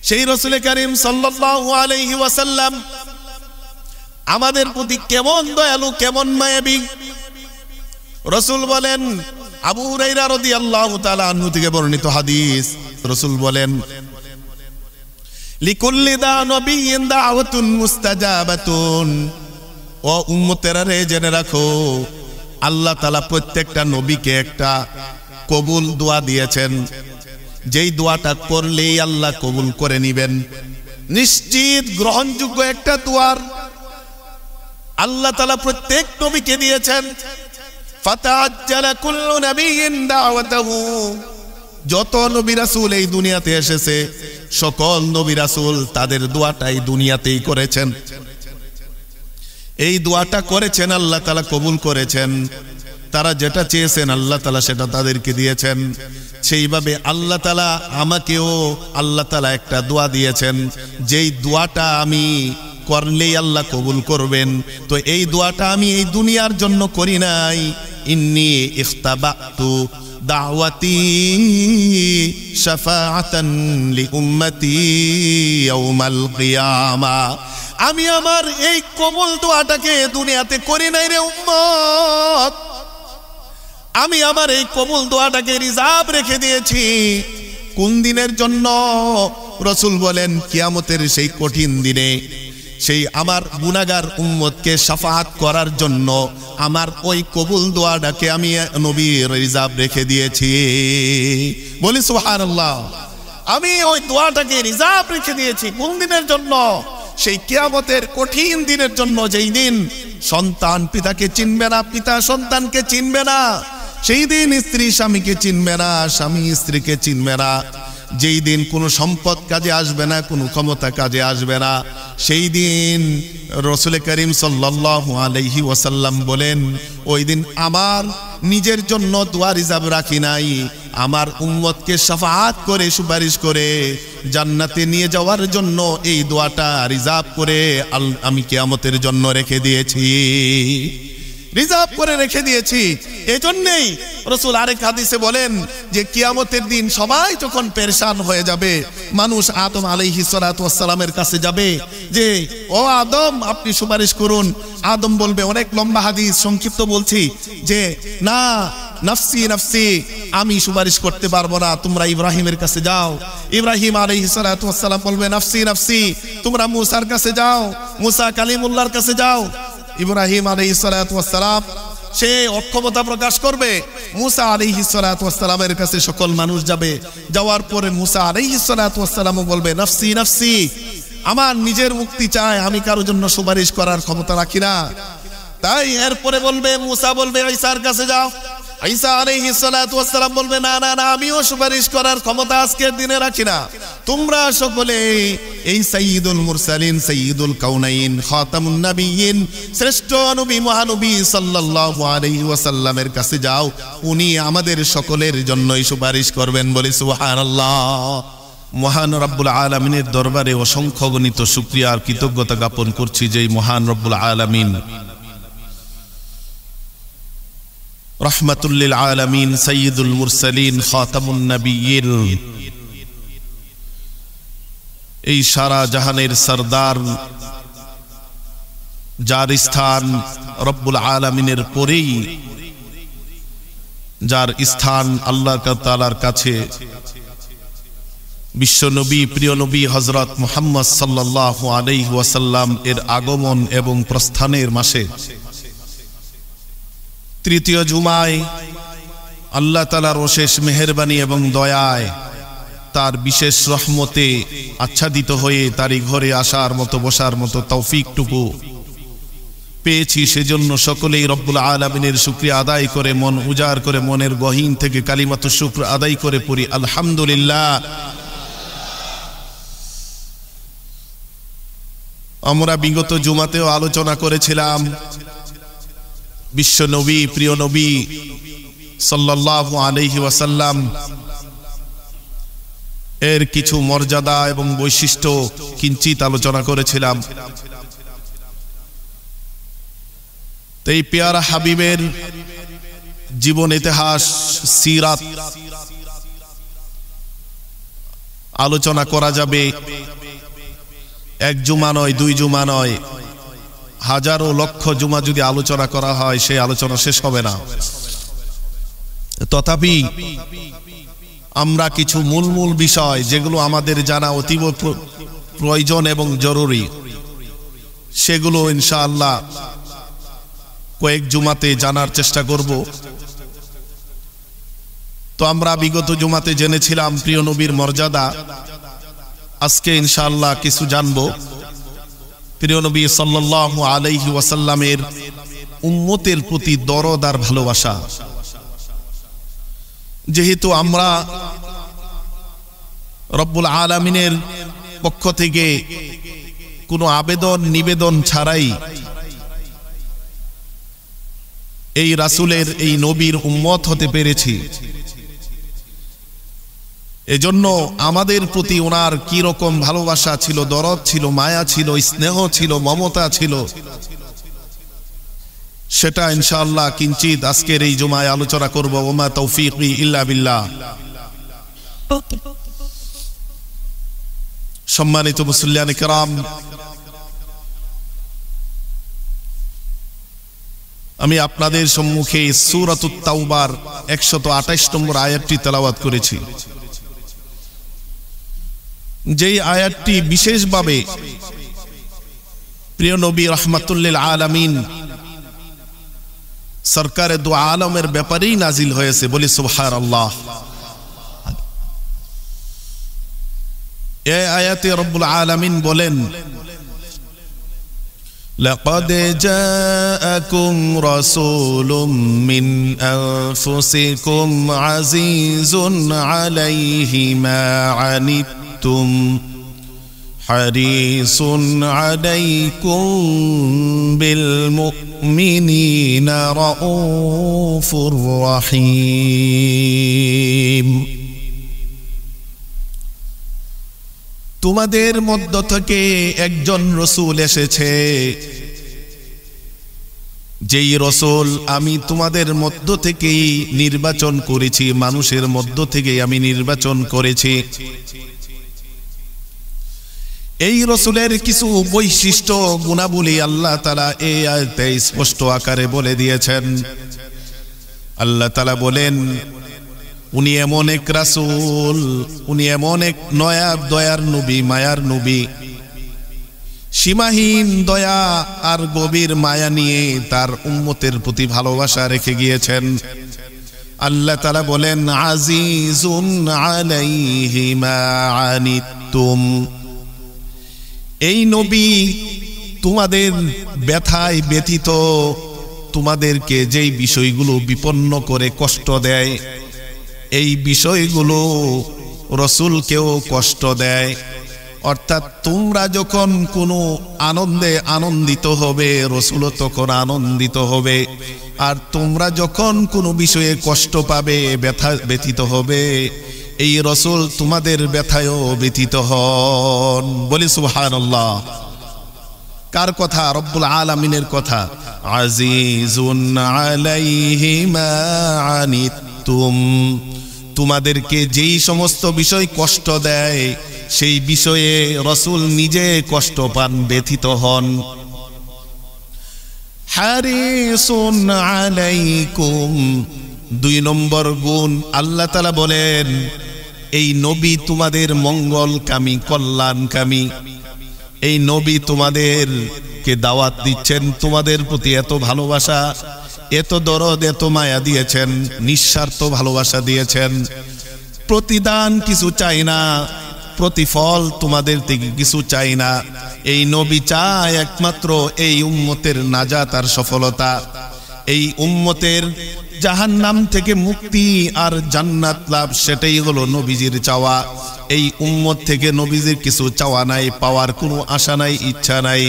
সেই রাসূল করিম সাল্লাল্লাহু আলাইহি ওয়াসাল্লাম আমাদের প্রতি কেমন দয়ালু, কেমন মায়াবী। রাসূল বলেন, আবু হুরায়রা রাদিয়াল্লাহু তাআলা আনহু থেকে বর্ণিত হাদিস, রাসূল বলেন, লিকুল্লি নবিয়্যিন দাওয়াতুন মুস্তাজাবাতুন। ও উম্মতেরা রে, জেনে রাখো, আল্লাহ তাআলা প্রত্যেকটা নবীকে একটা কবুল দোয়া দিয়েছেন। যেই দোয়াটা করলেই আল্লাহ কবুল করে নিবেন, নিশ্চিত গ্রহণযোগ্য একটা দোয়ার আল্লাহ তাআলা প্রত্যেক নবীকে দিয়েছেন। ফাতাআজ্জালা কুল্লু নাবিয়্যিন দাওয়াতাহু। যত নবী রাসূল এই দুনিয়াতে এসেছে, সকল নবী রাসূল তাদের দোয়াটাই দুনিয়াতেই করেছেন। এই দোয়াটা করেছেন, আল্লাহ তাআলা কবুল করেছেন। তারা যেটা চেয়েছেন আল্লাহ তাআলা সেটা তাদেরকে দিয়েছেন। সেইভাবে আল্লাহ তাআলা আমাকেও আল্লাহ তাআলা একটা দোয়া দিয়েছেন, যেই দোয়াটা আমি করলেই আল্লাহ কবুল করবেন। তো এই দোয়াটা আমি এই দুনিয়ার জন্য করি নাই। ইন্নী ইখতাবাতু দাওয়াতি শাফাআতান লিউম্মতি ইয়াউমাল কিয়ামা। আমি আমার এই কবুল দোয়াটাকে দুনিয়াতে করি নাই রে উম্মত, আমি আমার এই কবুল দোয়াটাকে রিজার্ভ রেখে দিয়েছি। কোন দিনের জন্য? রাসূল বলেন, কিয়ামতের সেই কঠিন দিনে, সেই আমার গুনাহগার উম্মতকে শাফাআত করার জন্য আমার ওই কবুল দোয়াটাকে আমি নবী রিজার্ভ রেখে দিয়েছি। বলি সুবহানাল্লাহ। আমি ওই দোয়াটাকে রিজার্ভ রেখে দিয়েছি কোন দিনের জন্য? সেই কিয়ামতের কঠিন দিনের জন্য, যেই দিন সন্তান পিতাকে চিনবে না, পিতা সন্তানকে চিনবে না, সেই দিন স্ত্রী স্বামীকে চিনবে না, স্বামী স্ত্রীকে চিনবে না, যেই দিন কোনো সম্পদ কাজে আসবে না, কোনো ক্ষমতা কাজে আসবে না। সেই দিন রাসূল করিম সাল্লাল্লাহু আলাইহি ওয়াসাল্লাম বলেন, ওই দিন আমার নিজের জন্য দোয়া রিজার্ভ রাখি নাই, আমার উম্মতকে শাফাআত করে, সুপারিশ করে জান্নাতে নিয়ে যাওয়ার জন্য এই দোয়াটা রিজার্ভ করে আমি কিয়ামতের জন্য রেখে দিয়েছি, রিজার্ভ করে রেখে দিয়েছি। এজন্যই রাসূল আরেক হাদিসে বলেন যে কিয়ামতের দিন সবাই যখন পেরেশান হয়ে যাবে, মানুষ আদম আলাইহিস সালাতু ওয়াস সালামের কাছে যাবে যে, ও আদম আপনি সুপারিশ করুন। আদম বলবে, অনেক লম্বা হাদিস, সংক্ষিপ্ত বলছি, যে না, নফসি নফসি, আমি সুপারিশ করতে পারবো না, তোমরা ইব্রাহিমের কাছে যাও। ইব্রাহিম আলাইহিস সালাতু ওয়াস সালাম বলবে, নফসি নফসি, তোমরা মুসার কাছে যাও, মুসা কালিমুল্লাহর কাছে যাও। ইব্রাহিম আলাইহিস সালাতু ওয়াস সালাম সে অক্ষমতা প্রকাশ করবে, মুসা আলাইহিস সালাতু ওয়াস সালামের কাছে সকল মানুষ যাবে। যাওয়ার পরে মুসা আলাইহিস সালাতু ওয়াস সালাম বলবে, নফসি নফসি, আমার নিজের মুক্তি চাই, আমি কারোর জন্য সুপারিশ করার ক্ষমতা রাখি না। তাই এরপরে বলবে, মুসা বলবে ঈসার কাছে যাও। ঈসা আলাইহিস সালাতু ওয়াস সালাম বলবে, না না না, আমিও সুপারিশ করার ক্ষমতা আজকের দিনে রাখি না। তোমরা সকলে এই সাইয়্যিদুল মুরসালিন, সাইয়্যিদুল কাউনাইন, খাতামুন নবিয়্যিন, শ্রেষ্ঠ নবী মহানবী সাল্লাল্লাহু আলাইহি ওয়াসাল্লামের কাছে যাও, উনি আমাদের সকলের জন্যই সুপারিশ করবেন। বলি সুবহানাল্লাহ। মহান রব্বুল আলামিনের দরবারে অসংখ্য গণিত শুকরিয়া আর কৃতজ্ঞতা জ্ঞাপন করছি, যে মহান রব্বুল আলামিন রহমাতুল লিল আলামিন, সাইয়্যিদুল মুরসালিন, খাতামুন নবিয়্যিন, এই সারা জাহানের সরদার, যার স্থান রব্বুল আলামিনের পরেই, যার স্থান আল্লাহ তাআলার কাছে, বিশ্ব নবী, প্রিয় নবী হযরত মুহাম্মদ সাল্লাল্লাহু আলাইহি ওয়াসাল্লাম এর আগমন এবং প্রস্থানের মাসে তৃতীয় জুমায় আল্লাহ তাআলার অশেষ মেহেরবানি এবং দয়ায়, তার বিশেষ রহমতে আচ্ছাদিত হয়ে তারই ঘরে আসার মতো, বসার মতো তৌফিকটুকু পেয়েছি। সেজন্য সকলেই রব্বুল আলামিনের শুকরিয়া আদায় করে, মন উজাড় করে, মনের গহীন থেকে কালিমাতু শুকর আদায় করে পড়ি আলহামদুলিল্লাহ। আমরা বিগত জুমাতেও আলোচনা করেছিলাম বিশ্ব নবী, প্রিয় নবী সাল্লাল্লাহু আলাইহি ওয়াসাল্লাম এর কিছু মর্যাদা এবং বৈশিষ্ট্য কিঞ্চিত আলোচনা করেছিলাম। এই পেয়ারা হাবিবের জীবন ইতিহাস, সিরাত আলোচনা করা যাবে, এক জুমা নয়, দুই জুমা নয়, হাজারো লক্ষ জুমা যদি আলোচনা করা হয় সেই আলোচনা শেষ হবে না। তথাপি আমরা কিছু মূল বিষয় যেগুলো আমাদের জানা অতীব প্রয়োজন এবং জরুরি, সেগুলো ইনশাআল্লাহ কয়েক জুমাতে জানার চেষ্টা করব। তো আমরা বিগত জুমাতে জেনেছিলাম প্রিয় নবীর মর্যাদা, আজকে ইনশাআল্লাহ কিছু জানবো প্রিয় নবী সাল্লাল্লাহু আলাইহি ওয়াসাল্লামের উম্মতের প্রতি দরদ আর ভালোবাসা। যেহেতু আমরা রব্বুল আলামিনের পক্ষ থেকে কোনো আবেদন নিবেদন ছাড়াই এই রাসূলের এই নবীর উম্মত হতে পেরেছি, এজন্য আমাদের প্রতি ওনার কি রকম ভালোবাসা ছিল, দরদ ছিল, মায়া ছিল, স্নেহ ছিল, মমতা ছিল, সেটা ইনশাআল্লাহ কিঞ্চিত আজকের এই জুমায় আলোচনা করব। ওমা তৌফিকি ইল্লা বিল্লাহ। সম্মানিত মুসল্লিয়ানে কেরাম, আমি আপনাদের সম্মুখে সূরাতুত তাওবার 128 নম্বর আয়াতটি তেলাওয়াত করেছি। যেই আয়াতটি বিশেষভাবে প্রিয় নবী রাহমাতুল্লিল আলামিন সরকারে দু আলমের ব্যাপারেই নাজিল হয়েছে, বলি সুবহানাল্লাহ। এই আয়াতে রব্বুল আলামিন বলেন, লাকাদ জাআকুম রাসূলুম মিন আনফুসিকুম আজিজুন আলাইহি মা আনিতুম হারিসুন আলাইকুম বিল মুমিনিনা রাউফুর রহিম। তোমাদের মধ্য থেকে একজন রসূল এসেছে, যেই রসূল আমি তোমাদের মধ্য থেকেই নির্বাচন করেছি, মানুষের মধ্য থেকে আমি নির্বাচন করেছি। এই রসূলের কিছু বৈশিষ্ট্য গুণাবলী আল্লাহ তাআলা এই আয়াতে স্পষ্ট আকারে বলে দিয়েছেন। আল্লাহ তাআলা বলেন, উনি এমন এক রাসূল, উনি এমন এক নয়াব দয়ার নবী, মায়ার নবী, সীমাহীন দয়া আর গভীর মায়া নিয়ে তার উম্মতের প্রতি ভালোবাসা রেখে গিয়েছেন। আল্লাহ তাআলা বলেন, আজিজুন আলাইহি মা আনিতুম। এই নবী তোমাদের ব্যথায় ব্যথিত, তোমাদেরকে যেই বিষয়গুলো বিপন্ন করে কষ্ট দেয়, এই বিষয়গুলো রসূলকেও কষ্ট দেয়। অর্থাৎ তোমরা যখন কোনো আনন্দে আনন্দিত হবে, রসূলও তখন আনন্দিত হবে, আর তোমরা যখন কোনো বিষয়ে কষ্ট পাবে, ব্যথা ব্যথিত হবে, এই রসূল তোমাদের ব্যথায়ও ব্যথিত হন। বলি সুবহানাল্লাহ। কার কথা? রব্বুল আলামিনের কথা। আজিজুন আলাইহি মা আনিতুম, তোমাদেরকে যেই সমস্ত বিষয় কষ্ট দেয় সেই বিষয়ে রসূল নিজে কষ্ট পান, ব্যথিত হন। হারিসুন আলাইকুম, 2 নম্বর গুণ আল্লাহ তাআলা বলেন, এই নবী তোমাদের মঙ্গলকামী, কল্যাণকামী। এই নবী তোমাদেরকে দাওয়াত দিচ্ছেন, তোমাদের প্রতি এত ভালোবাসা, এত দরদ, এত মায়া দিয়েছেন, নিঃস্বার্থ ভালোবাসা দিয়েছেন, প্রতিদান কিছু চাই না, প্রতিফল তোমাদের থেকে কিছু চাই না। এই নবী চায় একমাত্র এই উম্মতের নাজাত আর সফলতা, এই উম্মতের জাহান্নাম থেকে মুক্তি আর জান্নাত লাভ, সেটাই হলো নবীজির চাওয়া। এই উম্মত থেকে নবীজির কিছু চাওয়া নাই, পাওয়ার কোনো আশা নাই, ইচ্ছা নাই।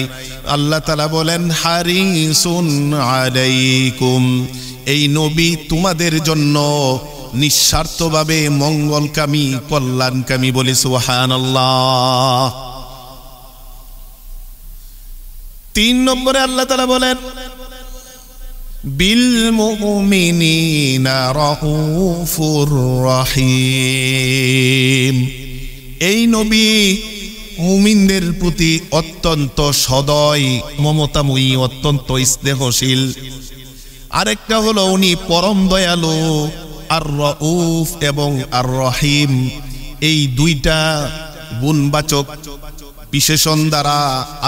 আল্লাহ তাআলা বলেন, হারিসুন আলাইকুম, এই নবী তোমাদের জন্য নিঃস্বার্থভাবে মঙ্গলকামী, কল্যাণকামী। বলি সুবহানাল্লাহ। 3 নম্বরে আল্লাহ তাআলা বলেন, বিল মুমিনিনা রাউফুর রহিম, এই নবী মুমিনদের প্রতি অত্যন্ত সদয়, মমতাময়ী, অত্যন্ত স্নেহশীল। আরেকটা হলো উনি পরম দয়ালু, আর রউফ এবং আর রহিম। এই দুইটা গুণবাচক বিশেষণ দ্বারা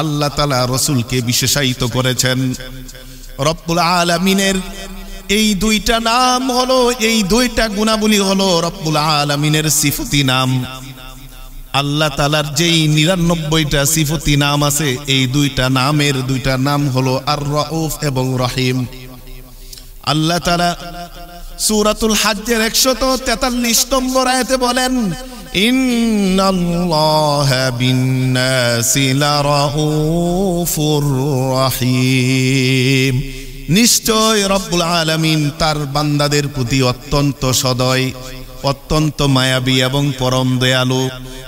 আল্লাহ তাআলা রাসূলকে বিশেষায়িত করেছেন। রব্বুল আলামিনের এই দুইটা নাম হলো, এই দুইটা গুণাবলী হলো রব্বুল আলামিনের সিফতি নাম। আল্লাহ তাআলার যেই ৯৯টা সিফতি নাম আছে, এই দুইটা নামের দুইটা নাম হলো আর রউফ এবং রহিম। আল্লাহ তাআলা সূরাতুল হজ্জের ১৪৩ নম্বর আয়াতে বলেন, ইন্নাল্লাহা বিন-নাসি লারাউফুর রহিম। নিশ্চয় রব্বুল আলামিন তার বান্দাদের প্রতি অত্যন্ত সদয়, অত্যন্ত মায়াবী এবং পরম দয়ালু।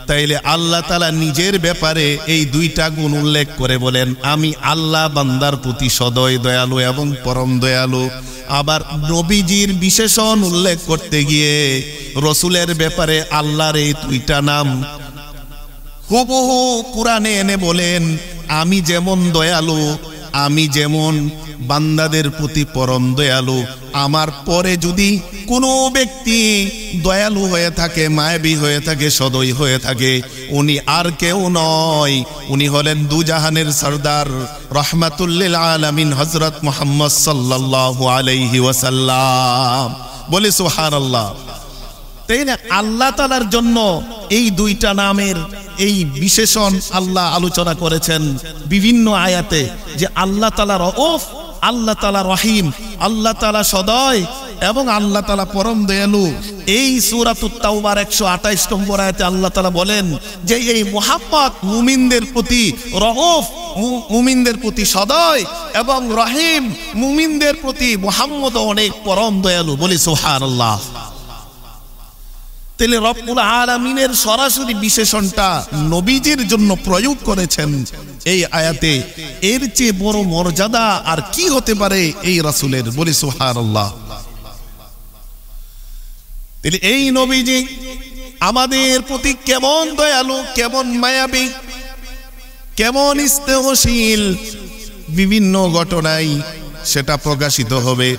তাইলে আল্লাহ তাআলা নিজের ব্যাপারে এই দুইটা গুণ উল্লেখ করে বলেন, আমি আল্লাহ বান্দার প্রতি সদয়, দয়ালু এবং পরম দয়ালু। আবার নবীজির বিশেষণ উল্লেখ করতে গিয়ে রসুলের ব্যাপারে আল্লাহর এই দুইটা নাম হুবহু কুরআনে এনে বলেন, আমি যেমন দয়ালু, আমি যেমন বান্দাদের প্রতি পরম দয়ালু, আমার পরে যদি কোনো ব্যক্তি দয়ালু হয়ে থাকে, মায়াবী হয়ে থাকে, সদয় হয়ে থাকে, উনি আর কেউ নয়, উনি হলেন দুজাহানের সরদার রাহমাতুল লিল আলামিন হযরত মুহাম্মদ সাল্লাল্লাহু আলাইহি ওয়াসাল্লাম। বলে সুবহানাল্লাহ। তাই না, আল্লাহ তাআলার জন্য এই দুইটা নামের এই বিশেষণ আল্লাহ আলোচনা করেছেন বিভিন্ন আয়াতে, যে আল্লাহ তাআলা রউফ, আল্লাহ তাআলা রহিম, আল্লাহ তাআলা সদয় এবং আল্লাহ তাআলা পরম দয়ালু। এই সূরাতুত তাওবার ১২৮ নম্বর আয়াতে আল্লাহ তাআলা বলেন যে এই মুহাব্বত মুমিনদের প্রতি রউফ, মুমিনদের প্রতি সদয় এবং রহিম, মুমিনদের প্রতি মুহাম্মদ অনেক পরম দয়ালু। বলি সুবহানাল্লাহ। তাহলে রব্বুল আলামিনের সরাসরি বিশেষণটা নবীজির জন্য প্রয়োগ করেছেন এই আয়াতে। এর চেয়ে বড় মর্যাদা আর কি হতে পারে এই রাসূলের? বলি সুবহানাল্লাহ। তাহলে এই নবীজি আমাদের প্রতি কেমন দয়ালু, কেমন মায়াবী, কেমন স্নেহশীল, বিভিন্ন ঘটনায় সেটা প্রকাশিত হবে।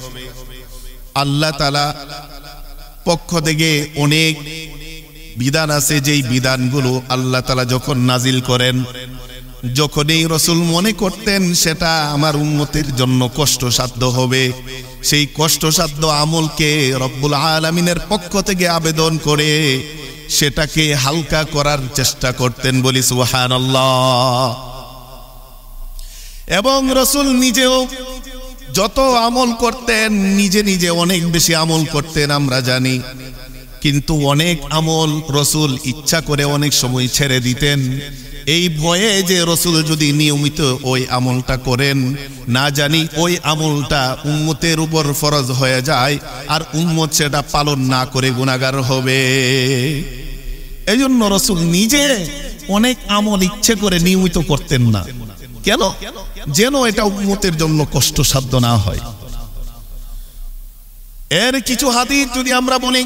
আল্লাহ তাআলা পক্ষ থেকে অনেক বিধান আছে, যেই বিধানগুলো আল্লাহ তাআলা যখন নাজিল করেন, যখনই রাসূল মনে করতেন সেটা আমার উম্মতের জন্য কষ্টসাধ্য হবে, সেই কষ্টসাধ্য আমলকে রব্বুল আলামিনের পক্ষ থেকে আবেদন করে সেটাকে হালকা করার চেষ্টা করতেন। বলি সুবহানাল্লাহ। এবং রাসূল নিজেও যত আমল করতেন, নিজে নিজে অনেক বেশি আমল করতেন আমরা জানি, কিন্তু অনেক আমল রাসূল ইচ্ছা করে অনেক সময় ছেড়ে দিতেন, এই ভয়ে যে রাসূল যদি নিয়মিত ওই আমলটা করেন, না জানি ওই আমলটা উম্মতের উপর ফরজ হয়ে যায় আর উম্মত সেটা পালন না করে গুনাহগার হবে। এই জন্য রাসূল নিজে অনেক আমল ইচ্ছে করে নিয়মিত করতেন না। কেন? যেন এটা উম্মতের জন্য কষ্টসাধ্য না হয়। এর কিছু হাদিস যদি আমরা বলি,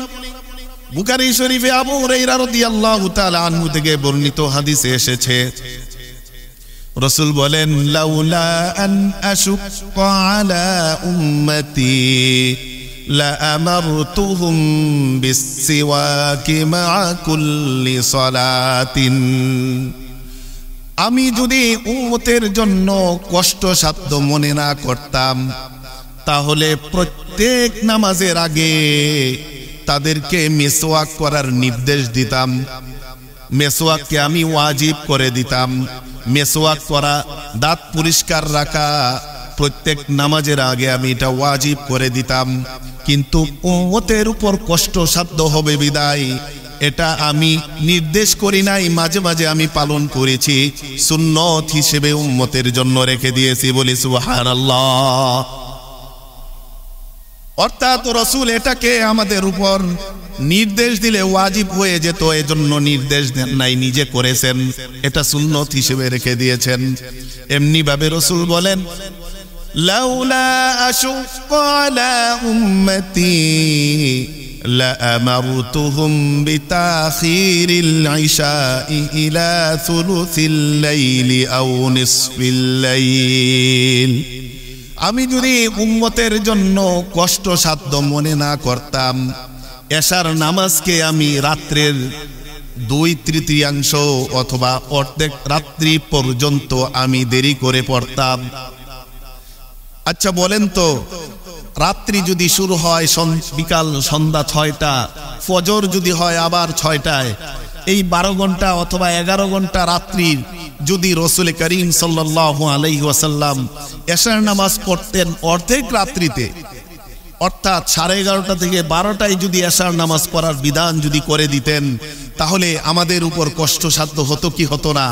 বুখারী শরীফে আবু হুরায়রা রাদিয়াল্লাহু তাআলা আনহু থেকে বর্ণিত হাদিসে এসেছে, রাসূল বলেন, লাউলা আন আশুক্কা আলা উম্মতি লা আমারতুহুম বিস-সিওয়াকি মা'a কুল্লি সালাতিন। আমি যদি উম্মতের জন্য কষ্টসাধ্য মনে না করতাম, তাহলে প্রত্যেক নামাজের আগে তাদেরকে মিসওয়াক করার নির্দেশ দিতাম। মিসওয়াককে আমি ওয়াজিব করে দিতাম। মিসওয়াক করা, দাঁত পরিষ্কার রাখা প্রত্যেক নামাজের আগে আমি এটা ওয়াজিব করে দিতাম, কিন্তু উম্মতের উপর কষ্টসাধ্য হবে বিদায় এটা আমি নির্দেশ করি নাই, মাঝে মাঝে আমি পালন করেছি, সুন্নত হিসেবে উম্মতের জন্য রেখে দিয়েছি। বলি সুবহানাল্লাহ। অর্থাৎ রাসূল এটাকে আমাদের উপর নির্দেশ দিলে ওয়াজিব হয়ে যেত, এজন্য নির্দেশ দেন নাই, নিজে করেছেন, এটা সুন্নত হিসেবে রেখে দিয়েছেন। এমনি ভাবে রাসূল বলেন, লাউলা আশুক্কা আলা উম্মতি لأمرتهم بتأخير العشاء إلى ثلث الليل أو نصف الليل আমি যদি উম্মতের জন্য কষ্ট সাধ্য মনে না করতাম এশার নামাজকে আমি রাত্রের 2/3 অথবা অর্ধেক রাত্রি পর্যন্ত আমি দেরি করে পড়তাম। আচ্ছা বলেন তো, রাত্রি যদি শুরু হয় বিকাল সন্ধ্যা 6টা, ফজর যদি হয় আবার 6টায়, এই 12 ঘন্টা অথবা 11 ঘন্টা রাত্রির যদি রাসূল করিম সাল্লাল্লাহু আলাইহি ওয়াসাল্লাম এশার নামাজ পড়তেন অর্ধেক রাত্রিতে, অর্থাৎ 11:30 থেকে 12টায় যদি এশার নামাজ পড়ার বিধান যদি করে দিতেন, তাহলে আমাদের উপর কষ্টসাধ্য হতো কি হতো না?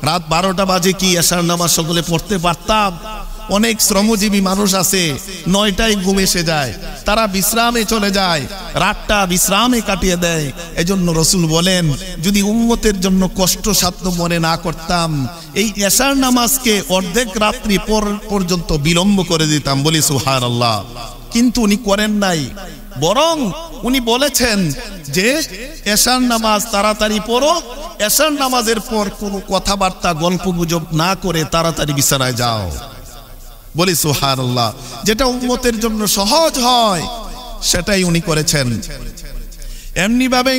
রাত 12টা বাজে কি এশার নামাজ সকলে পড়তে পারতাম? অনেক শ্রমজীবী মানুষ আছে 9টায় ঘুম এসে যায়, তারা বিশ্রামে চলে যায়, রাতটা বিশ্রামে কাটিয়ে দেয়। এজন্য রাসূল বলেন, যদি উম্মতের জন্য কষ্টসাধ্য মনে না করতাম এই এশার নামাজকে অর্ধেক রাত্রি পর্যন্ত বিলম্ব করে দিতাম। বলি সুবহানাল্লাহ। কিন্তু উনি করেন নাই, বরং উনি বলেছেন যে এশার নামাজ তাড়াতাড়ি পড়ো, এশার নামাজের পর কোনো কথাবার্তা গল্পগুজব না করে তাড়াতাড়ি বিছানায় যাও। বলি সুবহানাল্লাহ। যেটা উম্মতের জন্য সহজ হয় সেটাই উনি করেছেন। এমনি ভাবে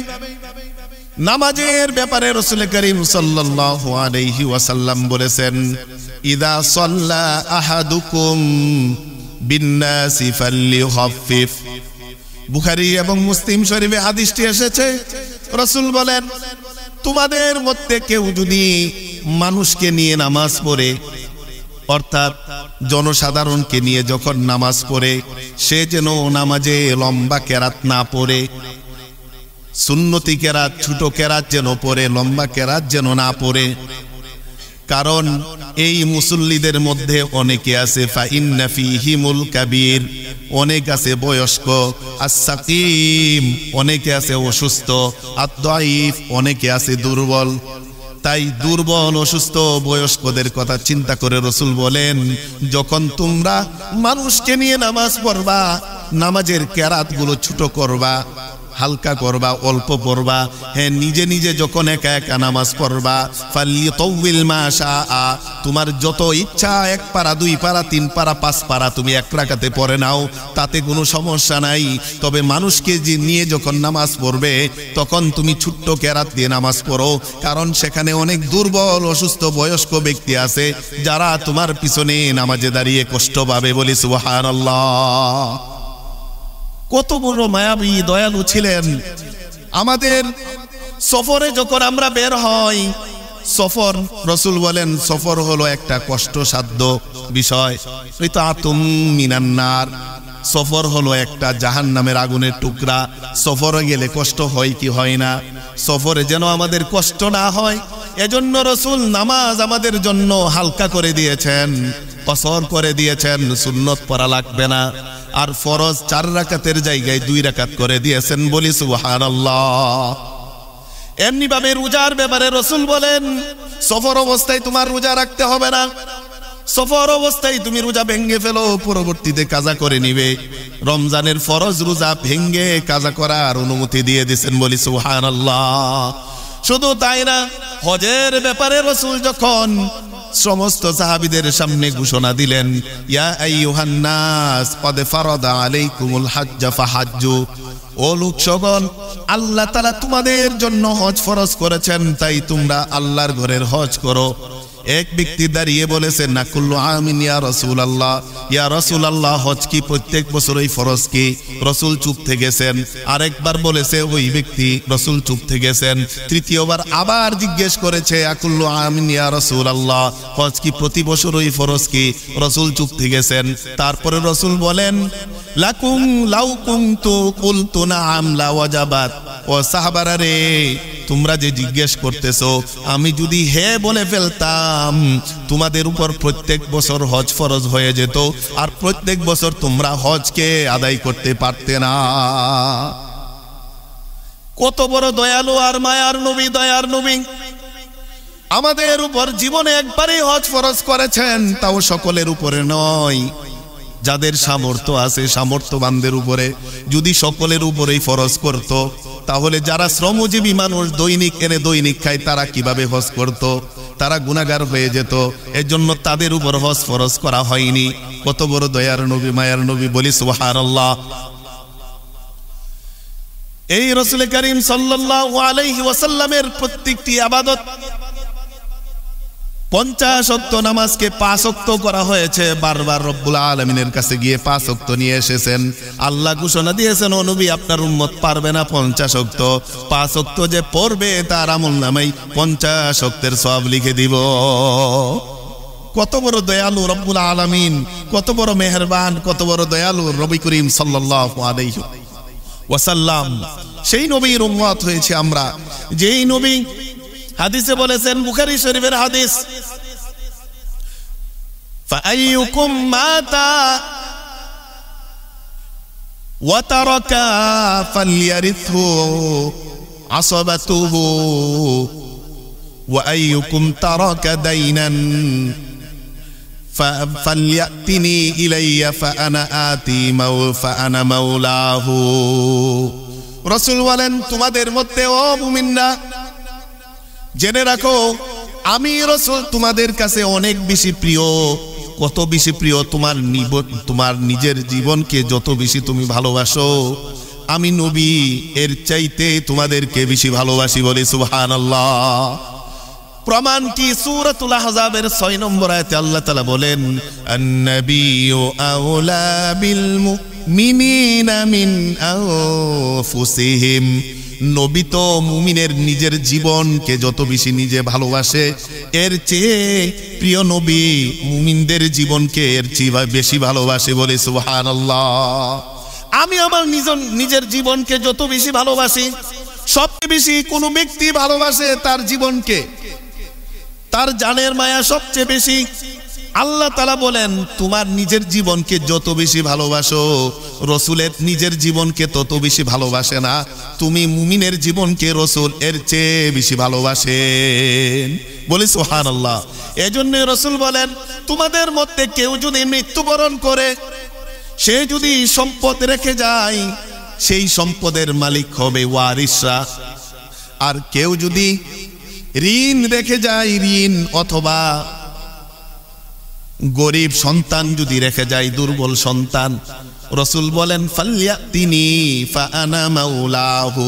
নামাজের ব্যাপারে রাসূল করিম সাল্লাল্লাহু আলাইহি ওয়াসাল্লাম বলেছেন, ইদা সাল্লা আহাদুকুম বিন্নাসি ফালইখাফিফ। বুখারী এবং মুসলিম শরীফে হাদিসটি এসেছে, রাসূল বলেন, তোমাদের মধ্যে কেউ যদি মানুষকে নিয়ে নামাজ পড়ে, অর্থাৎ জনসাধারণকে নিয়ে যখন নামাজ পড়ে, সে যেন নামাজে লম্বা কেরাত না পড়ে, সুন্নতি কেরাত ছোট কেরাত যেন পড়ে, লম্বা কেরাত যেন না পড়ে। কারণ এই মুসল্লিদের মধ্যে অনেকে আছে ফাইন্না ফীহিমুল কাবীর, অনেক আছে বয়স্ক, আস-সাকিম অনেকে আছে অসুস্থ, আদ-দাঈফ অনেকে আছে দুর্বল। তাই দুর্বল অসুস্থ বয়স্কদের কথা চিন্তা করে রাসূল বলেন, যখন তোমরা মানুষকে নিয়ে নামাজ পড়বা, নামাজের কেরাতগুলো ছোট করবা, হালকা করবা, অল্প পড়বা। হ্যাঁ, নিজে নিজে যখন একা একা নামাজ পড়বা, ফালিয়াতাউইল মা শাআ, তোমার যত ইচ্ছা 1 পারা 2 পারা 3 পারা 5 পারা তুমি এক রাকাতে পড়ে নাও, তাতে কোনো সমস্যা নাই। তবে মানুষকে যে নিয়ে যখন নামাজ পড়বে তখন তুমি ছোট্ট কেরাত দিয়ে নামাজ পড়ো, কারণ সেখানে অনেক দুর্বল অসুস্থ বয়স্ক ব্যক্তি আছে যারা তোমার পিছনে নামাজে দাঁড়িয়ে কষ্ট পাবে। বলি সুবহানাল্লাহ। কত বড় মায়াবী দয়ালু ছিলেন। আমাদের সফরে যখন আমরা বের হই, সফর রাসূল বলেন সফর হলো একটা কষ্টসাধ্য বিষয়। রিতাতুম মিনান নার, সফর হলো একটা জাহান্নামের আগুনের টুকরা। সফরে গেলে কষ্ট হয় কি হয় না? সফরে যেন আমাদের কষ্ট না হয় এজন্য রাসূল নামাজ আমাদের জন্য হালকা করে দিয়েছেন, কসর করে দিয়েছেন, সুন্নত পড়া লাগবে না। আর ফরজ 4 রাকাতের জায়গায় 2 রাকাত করে দিয়েছেন। বলি সুবহানাল্লাহ। এমনি ভাবে রোজার ব্যাপারে রাসূল বলেন, সফর অবস্থায় তোমার রোজা রাখতে হবে না, সফর অবস্থায় তুমি রোজা ভেঙে ফেলো, পরবর্তীতে কাজা করে নিবে। রমজানের ফরজ রোজা ভেঙে কাজা করার অনুমতি দিয়ে দিয়েছেন। বলি সুবহানাল্লাহ। শুধু তাই না, হজের ব্যাপারে রাসূল যখন সমস্ত সাহাবীদের সামনে ঘোষণা দিলেন, ইয়া আইয়ুহান নাস ক্বাদ ফারাদা আলাইকুমুল হজ্জ ফাহাজ্জু, ও লোক সকল, আল্লাহ তাআলা তোমাদের জন্য হজ ফরজ করেছেন, তাই তোমরা আল্লাহর ঘরের হজ করো। এক ব্যক্তি দাঁড়িয়ে বলেছে, না কুল্লু আমিন ইয়া রাসূলুল্লাহ, ইয়া রাসূলুল্লাহ হজ কি প্রত্যেক বছরই ফরজ কি? রাসূল চুপ থেকে গেছেন। আরেকবার বলেছে ওই ব্যক্তি, রাসূল চুপ থেকে গেছেন। তৃতীয়বার আবার জিজ্ঞেস করেছে, আকুল্লু আমিন ইয়া রাসূলুল্লাহ হজ কি প্রতি বছরই ফরজ কি? রাসূল চুপ থেকে গেছেন। তারপরে রাসূল বলেন, লাকুম লাউ কুনতু কুলতু নাআম লা ওয়াজাবাত। ও সাহাবারা রে, তোমরা যে জিজ্ঞেস করতেছো, আমি যদি হ্যাঁ বলে ফেলতাম তোমাদের উপর প্রত্যেক বছর হজ ফরজ হয়ে যেত, আর প্রত্যেক বছর তোমরা হজকে আদায় করতে পারতে না। কত বড় দয়ালু আর মায়ার নবী, দয়ার নবী। আমাদের উপর জীবনে একবারই হজ ফরজ করেছেন, তাও সকলের উপরে নয়। যাদের সামর্থ্য আছে সামর্থ্যবানদের উপরে যদি সকলের উপরেই ফরজ করত, তাহলে যারা শ্রমজীবী মানুষ দৈনিক এনে দৈনিক খায় তারা কিভাবে হজ করত? তারা গুনাহগার হয়ে যেত। এজন্য তাদের উপর হজ ফরজ করা হয়নি। কত বড় দয়ার নবী, মায়ার নবী, বলি সুবহানাল্লাহ। এই রাসূল করিম সাল্লাল্লাহু আলাইহি ওয়াসাল্লামের প্রত্যেকটি ইবাদত 50 ওয়াক্ত নামাজকে 5 ওয়াক্ত করা হয়েছে। বারবার রব্বুল আলামিনের কাছে গিয়ে 5 ওয়াক্ত নিয়ে এসেছেন। আল্লাহ ঘোষণা দিয়েছেন, ও নবী আপনার উম্মত পারবে না 50 ওয়াক্ত, 5 ওয়াক্ত যে পড়বে তার আমলনামায় 50 ওয়াক্তের সওয়াব লিখে দিব। কত বড় দয়ালু রব্বুল আলামিন, কত বড় মেহেরবান, কত বড় দয়ালু নবী করিম সাল্লাল্লাহু আলাইহি ওয়াসাল্লাম। সেই নবীর উম্মত হয়েছে আমরা, যেই নবী হাদিসে বলেছেন, বুখারী শরীফের হাদিস, ফাআইয়ুকুম মাতা ওয়া তারাকা ফালইয়ারিথহু আসবাতুহু ওয়া আইয়ুকুম তারাকা দাইনান ফালইয়াতিনি ইলাইয়া ফাআনা মাওলাহু। রাসূল বলেন, তোমাদের মধ্যে ও মুমিনরা জেনে রাখো, আমি রাসূল তোমাদের কাছে অনেক বেশি প্রিয়। কত বেশি প্রিয়? তোমার নিজের জীবনকে যত বেশি তুমি ভালোবাসো, আমি নবী এর চাইতে তোমাদেরকে বেশি ভালোবাসি, বলি সুবহানাল্লাহ। প্রমাণ কি? সূরাতুল আহজাবের 6 নম্বর আয়াতে আল্লাহ তাআলা বলেন, আন-নাবিয়্যু আওলা বিল মুমিনিনা মিন আনফুসিহিম। নবী তো মুমিনের নিজের জীবনকে যত বেশি নিজে ভালোবাসে, এর চেয়ে প্রিয় নবী মুমিনদের জীবনকে এর চেয়ে বেশি ভালোবাসে, বলে সুবহানাল্লাহ। আমি আমার নিজের জীবনকে যত বেশি ভালোবাসি, সবচেয়ে বেশি কোনো ব্যক্তি ভালোবাসে তার জীবনকে, তার জানের মায়া সবচেয়ে বেশি। আল্লাহ তাআলা বলেন, তোমার নিজের জীবনকে যত বেশি ভালোবাসো, রাসূলের নিজের জীবনকে তত বেশি ভালোবাসে না। তুমি মুমিনের জীবনকে রাসূল এর চেয়ে বেশি ভালোবাসেন, বলি সুবহানাল্লাহ। এজন্য রাসূল বলেন, তোমাদের মধ্যে কেউ যদি মৃত্যুবরণ করে, সে যদি সম্পদ রেখে যায়, সেই সম্পদের মালিক হবে ওয়ারিসরা। আর কেউ যদি ঋণ রেখে যায়, ঋণ অথবা গরিব সন্তান যদি রেখে যায়, দুর্বল সন্তান, রাসূল বলেন, ফালইয়াতিনি ফাআনা মাওলাহু।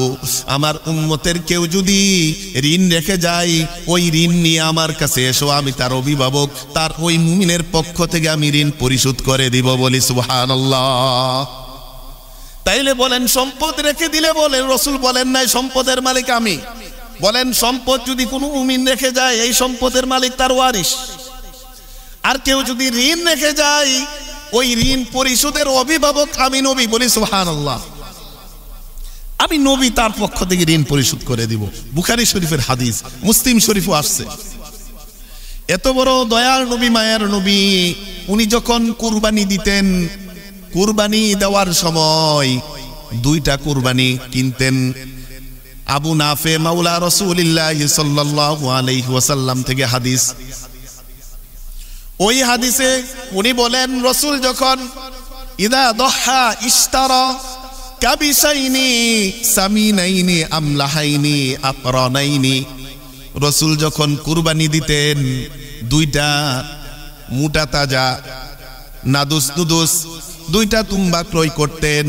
আমার উম্মতের কেউ যদি ঋণ রেখে যায়, ওই ঋণ নিয়ে আমার কাছে এসো, আমি তার অভিভাবক, তার ওই মুমিনের পক্ষ থেকে আমি ঋণ পরিশোধ করে দিব, বলি সুবহানাল্লাহ। তাইলে বলেন, সম্পদ রেখে দিলে বলেন, রাসূল বলেন নাই সম্পদের মালিক আমি, বলেন সম্পদ যদি কোনো মুমিন রেখে যায়, এই সম্পদের মালিক তার ওয়ারিস। আর কেউ যদি ঋণ রেখে যায়, ওই ঋণ পরিশোধের অভিভাবক আমি নবী, বলি সুবহানাল্লাহ। আমি নবী তার পক্ষ থেকে ঋণ পরিশোধ করে দিব। বুখারী শরীফের হাদিস, মুসলিম শরীফও আসছে। এত বড় দয়ার নবী, মায়ার নবী, উনি যখন কুরবানি দিতেন, কুরবানি দেওয়ার সময় 2টা কুরবানি কিনতেন। আবু নাফে মাওলা রাসূলুল্লাহ সাল্লাল্লাহু আলাইহি ওয়াসাল্লাম থেকে হাদিস। ওই হাদিসে উনি বলেন, রাসূল যখন ইদা দহা ইশতারা কাবিসাইনি সামিনাইনি আমলাহাইনি আকরানাইনি। রাসূল যখন কুরবানি দিতেন, 2টা মোটা তাজা নাদুস নুদুস 2টা তুম্বা ক্রয় করতেন।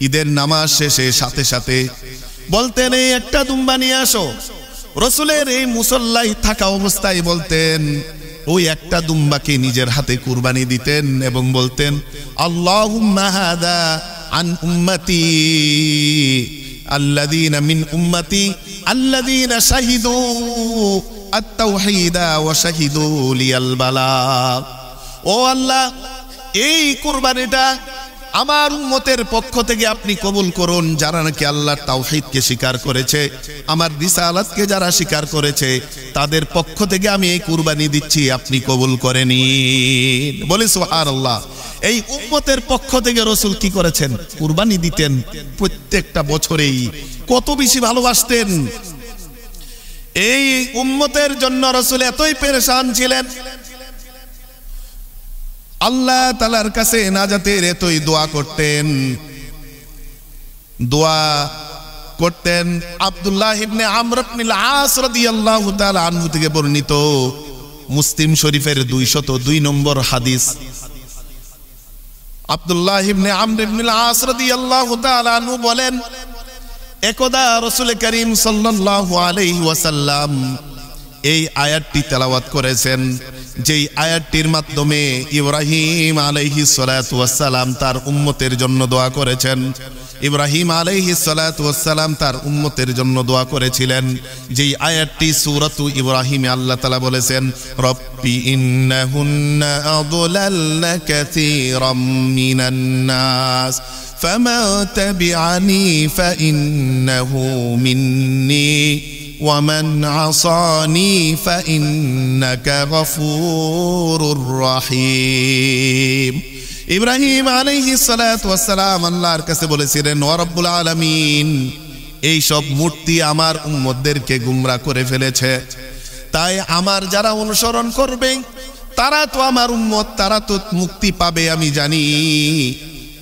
ঈদের নামাজ শেষে সাথে সাথে বলতেন, এই একটা দুম্বা নিয়ে আসো। রাসূলের এই মুসল্লায় থাকা অবস্থায় বলতেন, ওই একটা দুম্বাকে নিজের হাতে কুরবানি দিতেন এবং বলতেন, আল্লাহুম্মা হাদা আন উম্মতি আল্লাযীনা মিন উম্মতি আল্লাযীনা শাহিদু আত-তাওহীদা ওয়া শাহিদু লিয়াল বালাগ। ও আল্লাহ, এই কুরবানিটা আমার উম্মতের পক্ষ থেকে আপনি কবুল করুন, যারা নাকি আল্লাহর তাওহীদকে স্বীকার করেছে, আমার রিসালাতকে যারা স্বীকার করেছে, তাদের পক্ষ থেকে আমি এই কুরবানি দিচ্ছি, আপনি কবুল করে নিন, বলি সুবহানাল্লাহ। এই উম্মতের পক্ষ থেকে রাসূল কি করেছেন? কুরবানি দিতেন প্রত্যেকটা বছরেই। কত বেশি ভালোবাসতেন এই উম্মতের জন্য। রাসূল এতই পেরেশান ছিলেন, আল্লাহ তাআলার কাছে নাজাতের এতই দোয়া করতেন আব্দুল্লাহ ইবনে আমর ইবনুল আস রাদিয়াল্লাহু তাআলা আনহু থেকে বর্ণিত মুসলিম শরীফের 202 নম্বর হাদিস। আব্দুল্লাহ ইবনে আমর ইবনুল আস রাদিয়াল্লাহু তাআলা আনহু বলেন, একদা রাসূল করিম সাল্লাল্লাহু আলাইহি ওয়াসাল্লাম এই আয়াতটি তেলাওয়াত করেছেন, যেই আয়াতটির মাধ্যমে ইব্রাহিম আলাইহিস সালাতু ওয়াস সালাম তার উম্মতের জন্য দোয়া করেছেন। ইব্রাহিম আলাইহিস সালাতু ওয়াস সালাম তার উম্মতের জন্য দোয়া করেছিলেন, যেই আয়াতটি সূরাতু ইব্রাহিমে আল্লাহ তাআলা বলেছেন, রব্বি ইন্নাহুন্না আদলালনা কাসীরাম মিনান নাস ফামা তাবিআনি ফাইন্নাহু মিন্নি ومن عصاني فإنك غفور رحيم। ইব্রাহিম আলাইহিস সালাতু ওয়াস সালাম আল্লাহর কাছে বলেছিলেন, ওয়া রব্বুল আলামিন, এই সব মূর্তি আমার উম্মতদেরকে গুমরাহ করে ফেলেছে, তাই আমার যারা অনুসরণ করবে তারা তো আমার উম্মত, তারা তো মুক্তি পাবে আমি জানি,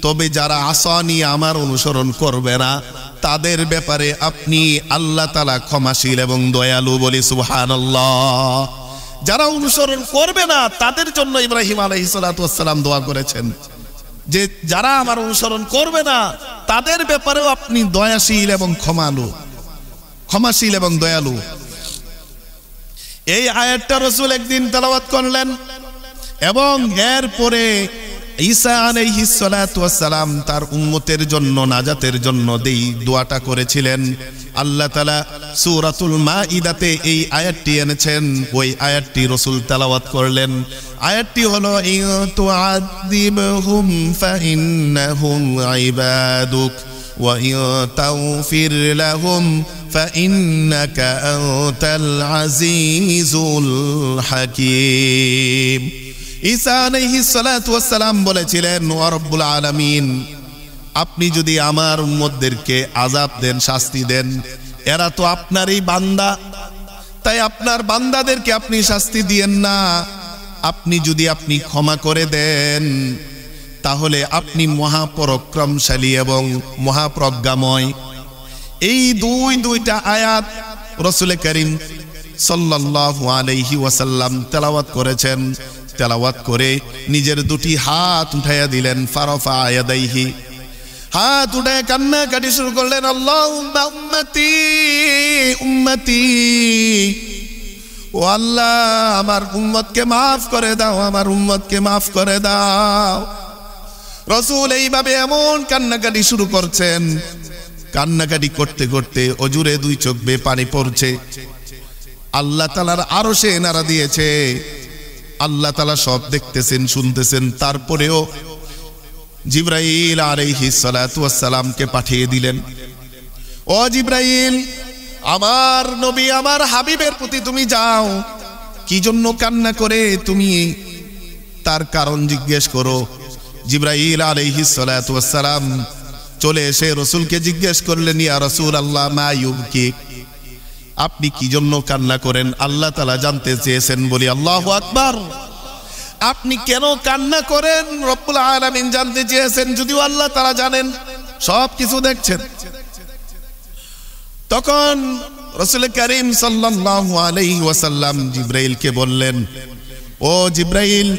তবে যারা আসানি আমার অনুসরণ করবে না তাদের ব্যাপারে আপনি আল্লাহ তাআলা ক্ষমাশীল এবং দয়ালু। বলি সুবহানাল্লাহ। যারা অনুসরণ করবে না তাদের জন্য ইব্রাহিম আলাইহিস সালাতু ওয়াস সালাম দোয়া করেছেন যে যারা আমার অনুসরণ করবে না তাদের ব্যাপারেও আপনি দয়াশীল এবং ক্ষমাশীল এবং দয়ালু। এই আয়াতটা রাসূল একদিন তেলাওয়াত করলেন এবং এরপরে ঈসা আলাইহিস সালাতু ওয়াস সালাম তার উম্মতের জন্য নাজাতের জন্য এই দোয়াটা করেছিলেন। আল্লাহ তাআলা সূরাতুল মাঈদাতে এই আয়াতটি এনেছেন, ওই আয়াতটি রাসূল তেলাওয়াত করলেন। আয়াতটি হলো, ইন তুআযিবহুম ফাইন্নাহুম ইবাদুক ওয়া ইন তাগফির লাহুম ফাইন্নাকা আনতাল আজিজুল হাকীম। ঈসা আলাইহিস সালাতু ওয়াস সালাম বলেছিলেন, ওয়া রব্বুল আলামিন, আপনি যদি আমার উম্মতদেরকে আযাব দেন, শাস্তি দেন, এরা তো আপনারই বান্দা, তাই আপনার বান্দাদেরকে আপনি শাস্তি দিয়েন না। আপনি যদি ক্ষমা করে দেন তাহলে আপনি মহাপরাক্রমশালী এবং মহাপ্রজ্ঞাময়। এই দুইটা আয়াত রাসূল করিম সাল্লাল্লাহু আলাইহি ওয়াসাল্লাম তেলাওয়াত করেছেন। তেলাওয়াত করে নিজের দুটি হাত উঠাইয়া দিলেন, ফারাফা ইয়াদাইহি, হাত উঠায় কান্নাকাটি শুরু করলেন, আল্লাহুম্মা উম্মতি উম্মতি, ও আল্লাহ আমার উম্মতকে মাফ করে দাও, আমার উম্মতকে মাফ করে দাও। রাসূল এইভাবে এমন কান্নাকাটি শুরু করছেন, কান্নাকাটি করতে করতে অজুরে দুই চোখ বেয়ে পানি পড়ছে। আল্লাহ তাআলার আরশে নাড়া দিয়েছে, আল্লাহ তাআলা সব দেখতেছেন, শুনতেছেন। তারপরেও জিবরাইল আলাইহিস সালাতু ওয়াস সালামকে পাঠিয়ে দিলেন, ও জিবরাইল, আমার নবী আমার হাবিবের প্রতি তুমি যাও, কি জন্য কান্না করে তুমি তার কারণ জিজ্ঞেস করো। জিবরাইল আলাইহিস সালাতু ওয়াস সালাম চলে এসে রাসূলকে জিজ্ঞেস করলেন, ইয়া রাসূলুল্লাহ মা ইউবকি, আপনি কি জন্য কান্না করেন? আল্লাহ তাআলা জানতে চেয়েছেন বলি আল্লাহু আকবার। আপনি কেন কান্না করেন রব্বুল আলামিন জানতে চেয়েছেন, যদিও আল্লাহ তাআলা জানেন, সব কিছু দেখছেন। তখন রাসূল করিম সাল্লাল্লাহু আলাইহি ওয়াসাল্লাম জিবরাইলকে বললেন, ও জিবরাইল,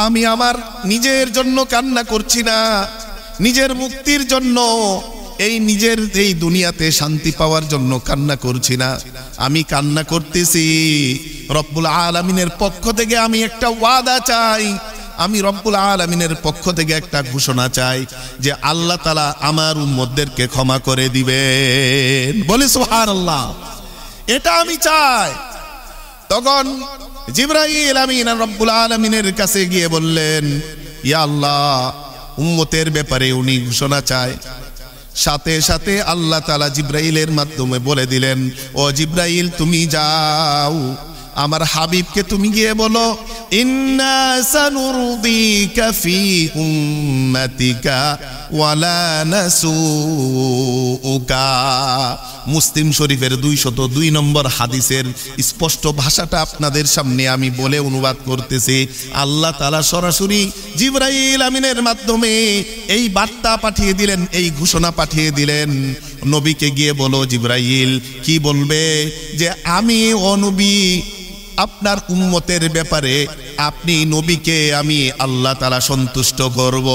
আমি আমার নিজের জন্য কান্না করছি না, নিজের মুক্তির জন্য, নিজের এই দুনিয়াতে শান্তি পাওয়ার জন্য কান্না করছি না, আমি কান্না করতেছি রব্বুল আলামিনের পক্ষ থেকে আমি একটা ওয়াদা চাই, আমি রব্বুল আলামিনের পক্ষ থেকে একটা ঘোষণা চাই যে আল্লাহ তাআলা আমার উম্মতদেরকে ক্ষমা করে দিবেন। বলি সুবহানাল্লাহ, এটা আমি চাই। তখন জিবরাইল আমিন রব্বুল আলামিনের কাছে গিয়ে বললেন, ইয়া আল্লাহ, উম্মতের ব্যাপারে উনি ঘোষণা চায়। সাথে সাথে আল্লাহ তাআলা জিবরাইলের মাধ্যমে বলে দিলেন, ও জিবরাইল, তুমি যাও, আমার হাবিবকে তুমি গিয়ে বলো ইন্না সানুরদিকা ফি উম্মাতিকা ওয়ালা নাসুউকা। মুসলিম শরীফের 202 নম্বর হাদিসের স্পষ্ট ভাষাটা আপনাদের সামনে আমি বলে অনুবাদ করতেছি। আল্লাহ তাআলা সরাসরি জিবরাইল আমিনের মাধ্যমে এই বার্তা পাঠিয়ে দিলেন, এই ঘোষণা পাঠিয়ে দিলেন, নবীকে গিয়ে বলো জিবরাইল কি বলবে যে আমি ও নবী আপনার উম্মতের ব্যাপারে আপনি নবীকে আমি আল্লাহ তাআলা সন্তুষ্ট করব।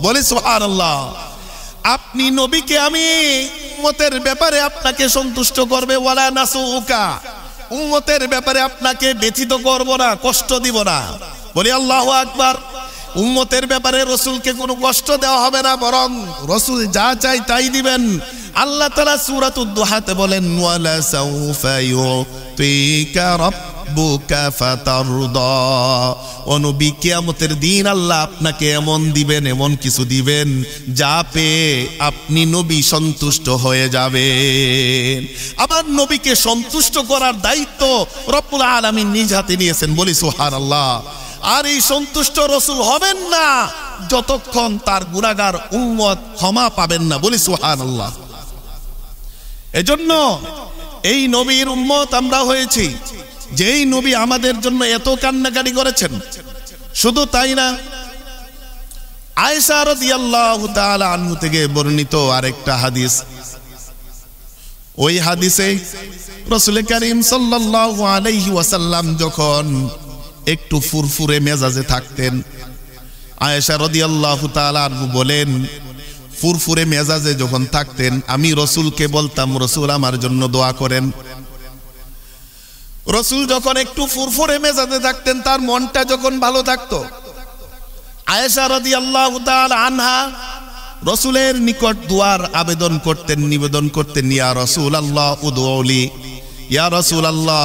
বলে সুবহানাল্লাহ। আপনি নবীকে আমি উম্মতের ব্যাপারে আপনাকে সন্তুষ্ট করবে, ওয়ালা নাসুকা, উম্মতের ব্যাপারে আপনাকে ব্যথিত করব না, কষ্ট দিব না। বলি আল্লাহু আকবার। উম্মতের ব্যাপারে রাসূলকে কোনো কষ্ট দেওয়া হবে না, বরং রাসূল যা চাই তাই দিবেন। আল্লাহ তাআলা সূরাতুদ দুহাতে বলেন ওয়ালা সাউফা ইউতিকা রাব্বুকা ফাতারদা। ও নবী, কিয়ামতের দিন আল্লাহ আপনাকে এমন দিবেন, এমন কিছু দিবেন যা পেয়ে আপনি নবী সন্তুষ্ট হয়ে যাবেন। আবার নবীকে সন্তুষ্ট করার দায়িত্ব রব্বুল আলামিন নিজ হাতে নিয়েছেন। বলি সুবহানাল্লাহ। আর এই সন্তুষ্ট রাসূল হবেন না যতক্ষণ তার গুনাহগার উম্মত ক্ষমা পাবেন না। বলি সুবহানাল্লাহ। এজন্য এই নবীর উম্মত আমরা হয়েছি, যেই নবী আমাদের জন্য এত কান্নাকাটি করেছেন। শুধু তাই না, আয়েশা রাদিয়াল্লাহু তাআলা আনহা থেকে বর্ণিত আরেকটা হাদিস, ওই হাদিসে রাসূল করিম সাল্লাল্লাহু আলাইহি ওয়াসাল্লাম যখন একটু ফুরফুরে মেজাজে থাকতেন, আয়েশা রাদিয়াল্লাহু তাআলা আনহা বলেন ফুরফুরে মেজাজে যখন থাকতেন আমি রাসূলকে বলতাম রাসূল আমার জন্য দোয়া করেন। রাসূল যখন একটু ফুরফুরে মেজাজে থাকতেন, তার মনটা যখন ভালো থাকতো, আয়েশা রাদিয়াল্লাহু তাআলা আনহা রাসূলের নিকট দোয়ার আবেদন করতেন, নিবেদন করতেন, ইয়া রাসূলুল্লাহ উদউলি, ইয়া রাসূলুল্লাহ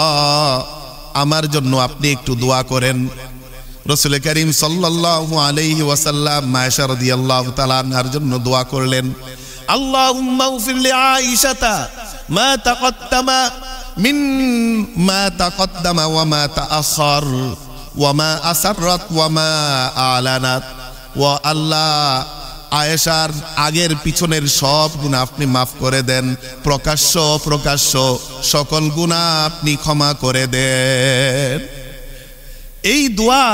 আমার জন্য আপনি একটু দোয়া করেন। রাসূল করিম সাল্লাল্লাহু আলাইহি ওয়াসাল্লাম আয়েশা রাদিয়াল্লাহু তাআলা আনহার জন্য দোয়া করলেন, আল্লাহুম্মা গফির লি আয়েশাতা মা তাকাদ্দামা মিন মা তাকাদ্দামা ওয়া মা তাআখার ওয়া মা আসররাত ওয়া মা আলানাত। ওয়া আল্লাহ, আয়েশার আগের পিছনের সব গুনাহ আপনি মাফ করে দেন, প্রকাশ্য প্রকাশ্য সকল গুনাহ আপনি ক্ষমা করে দেন। এই দোয়া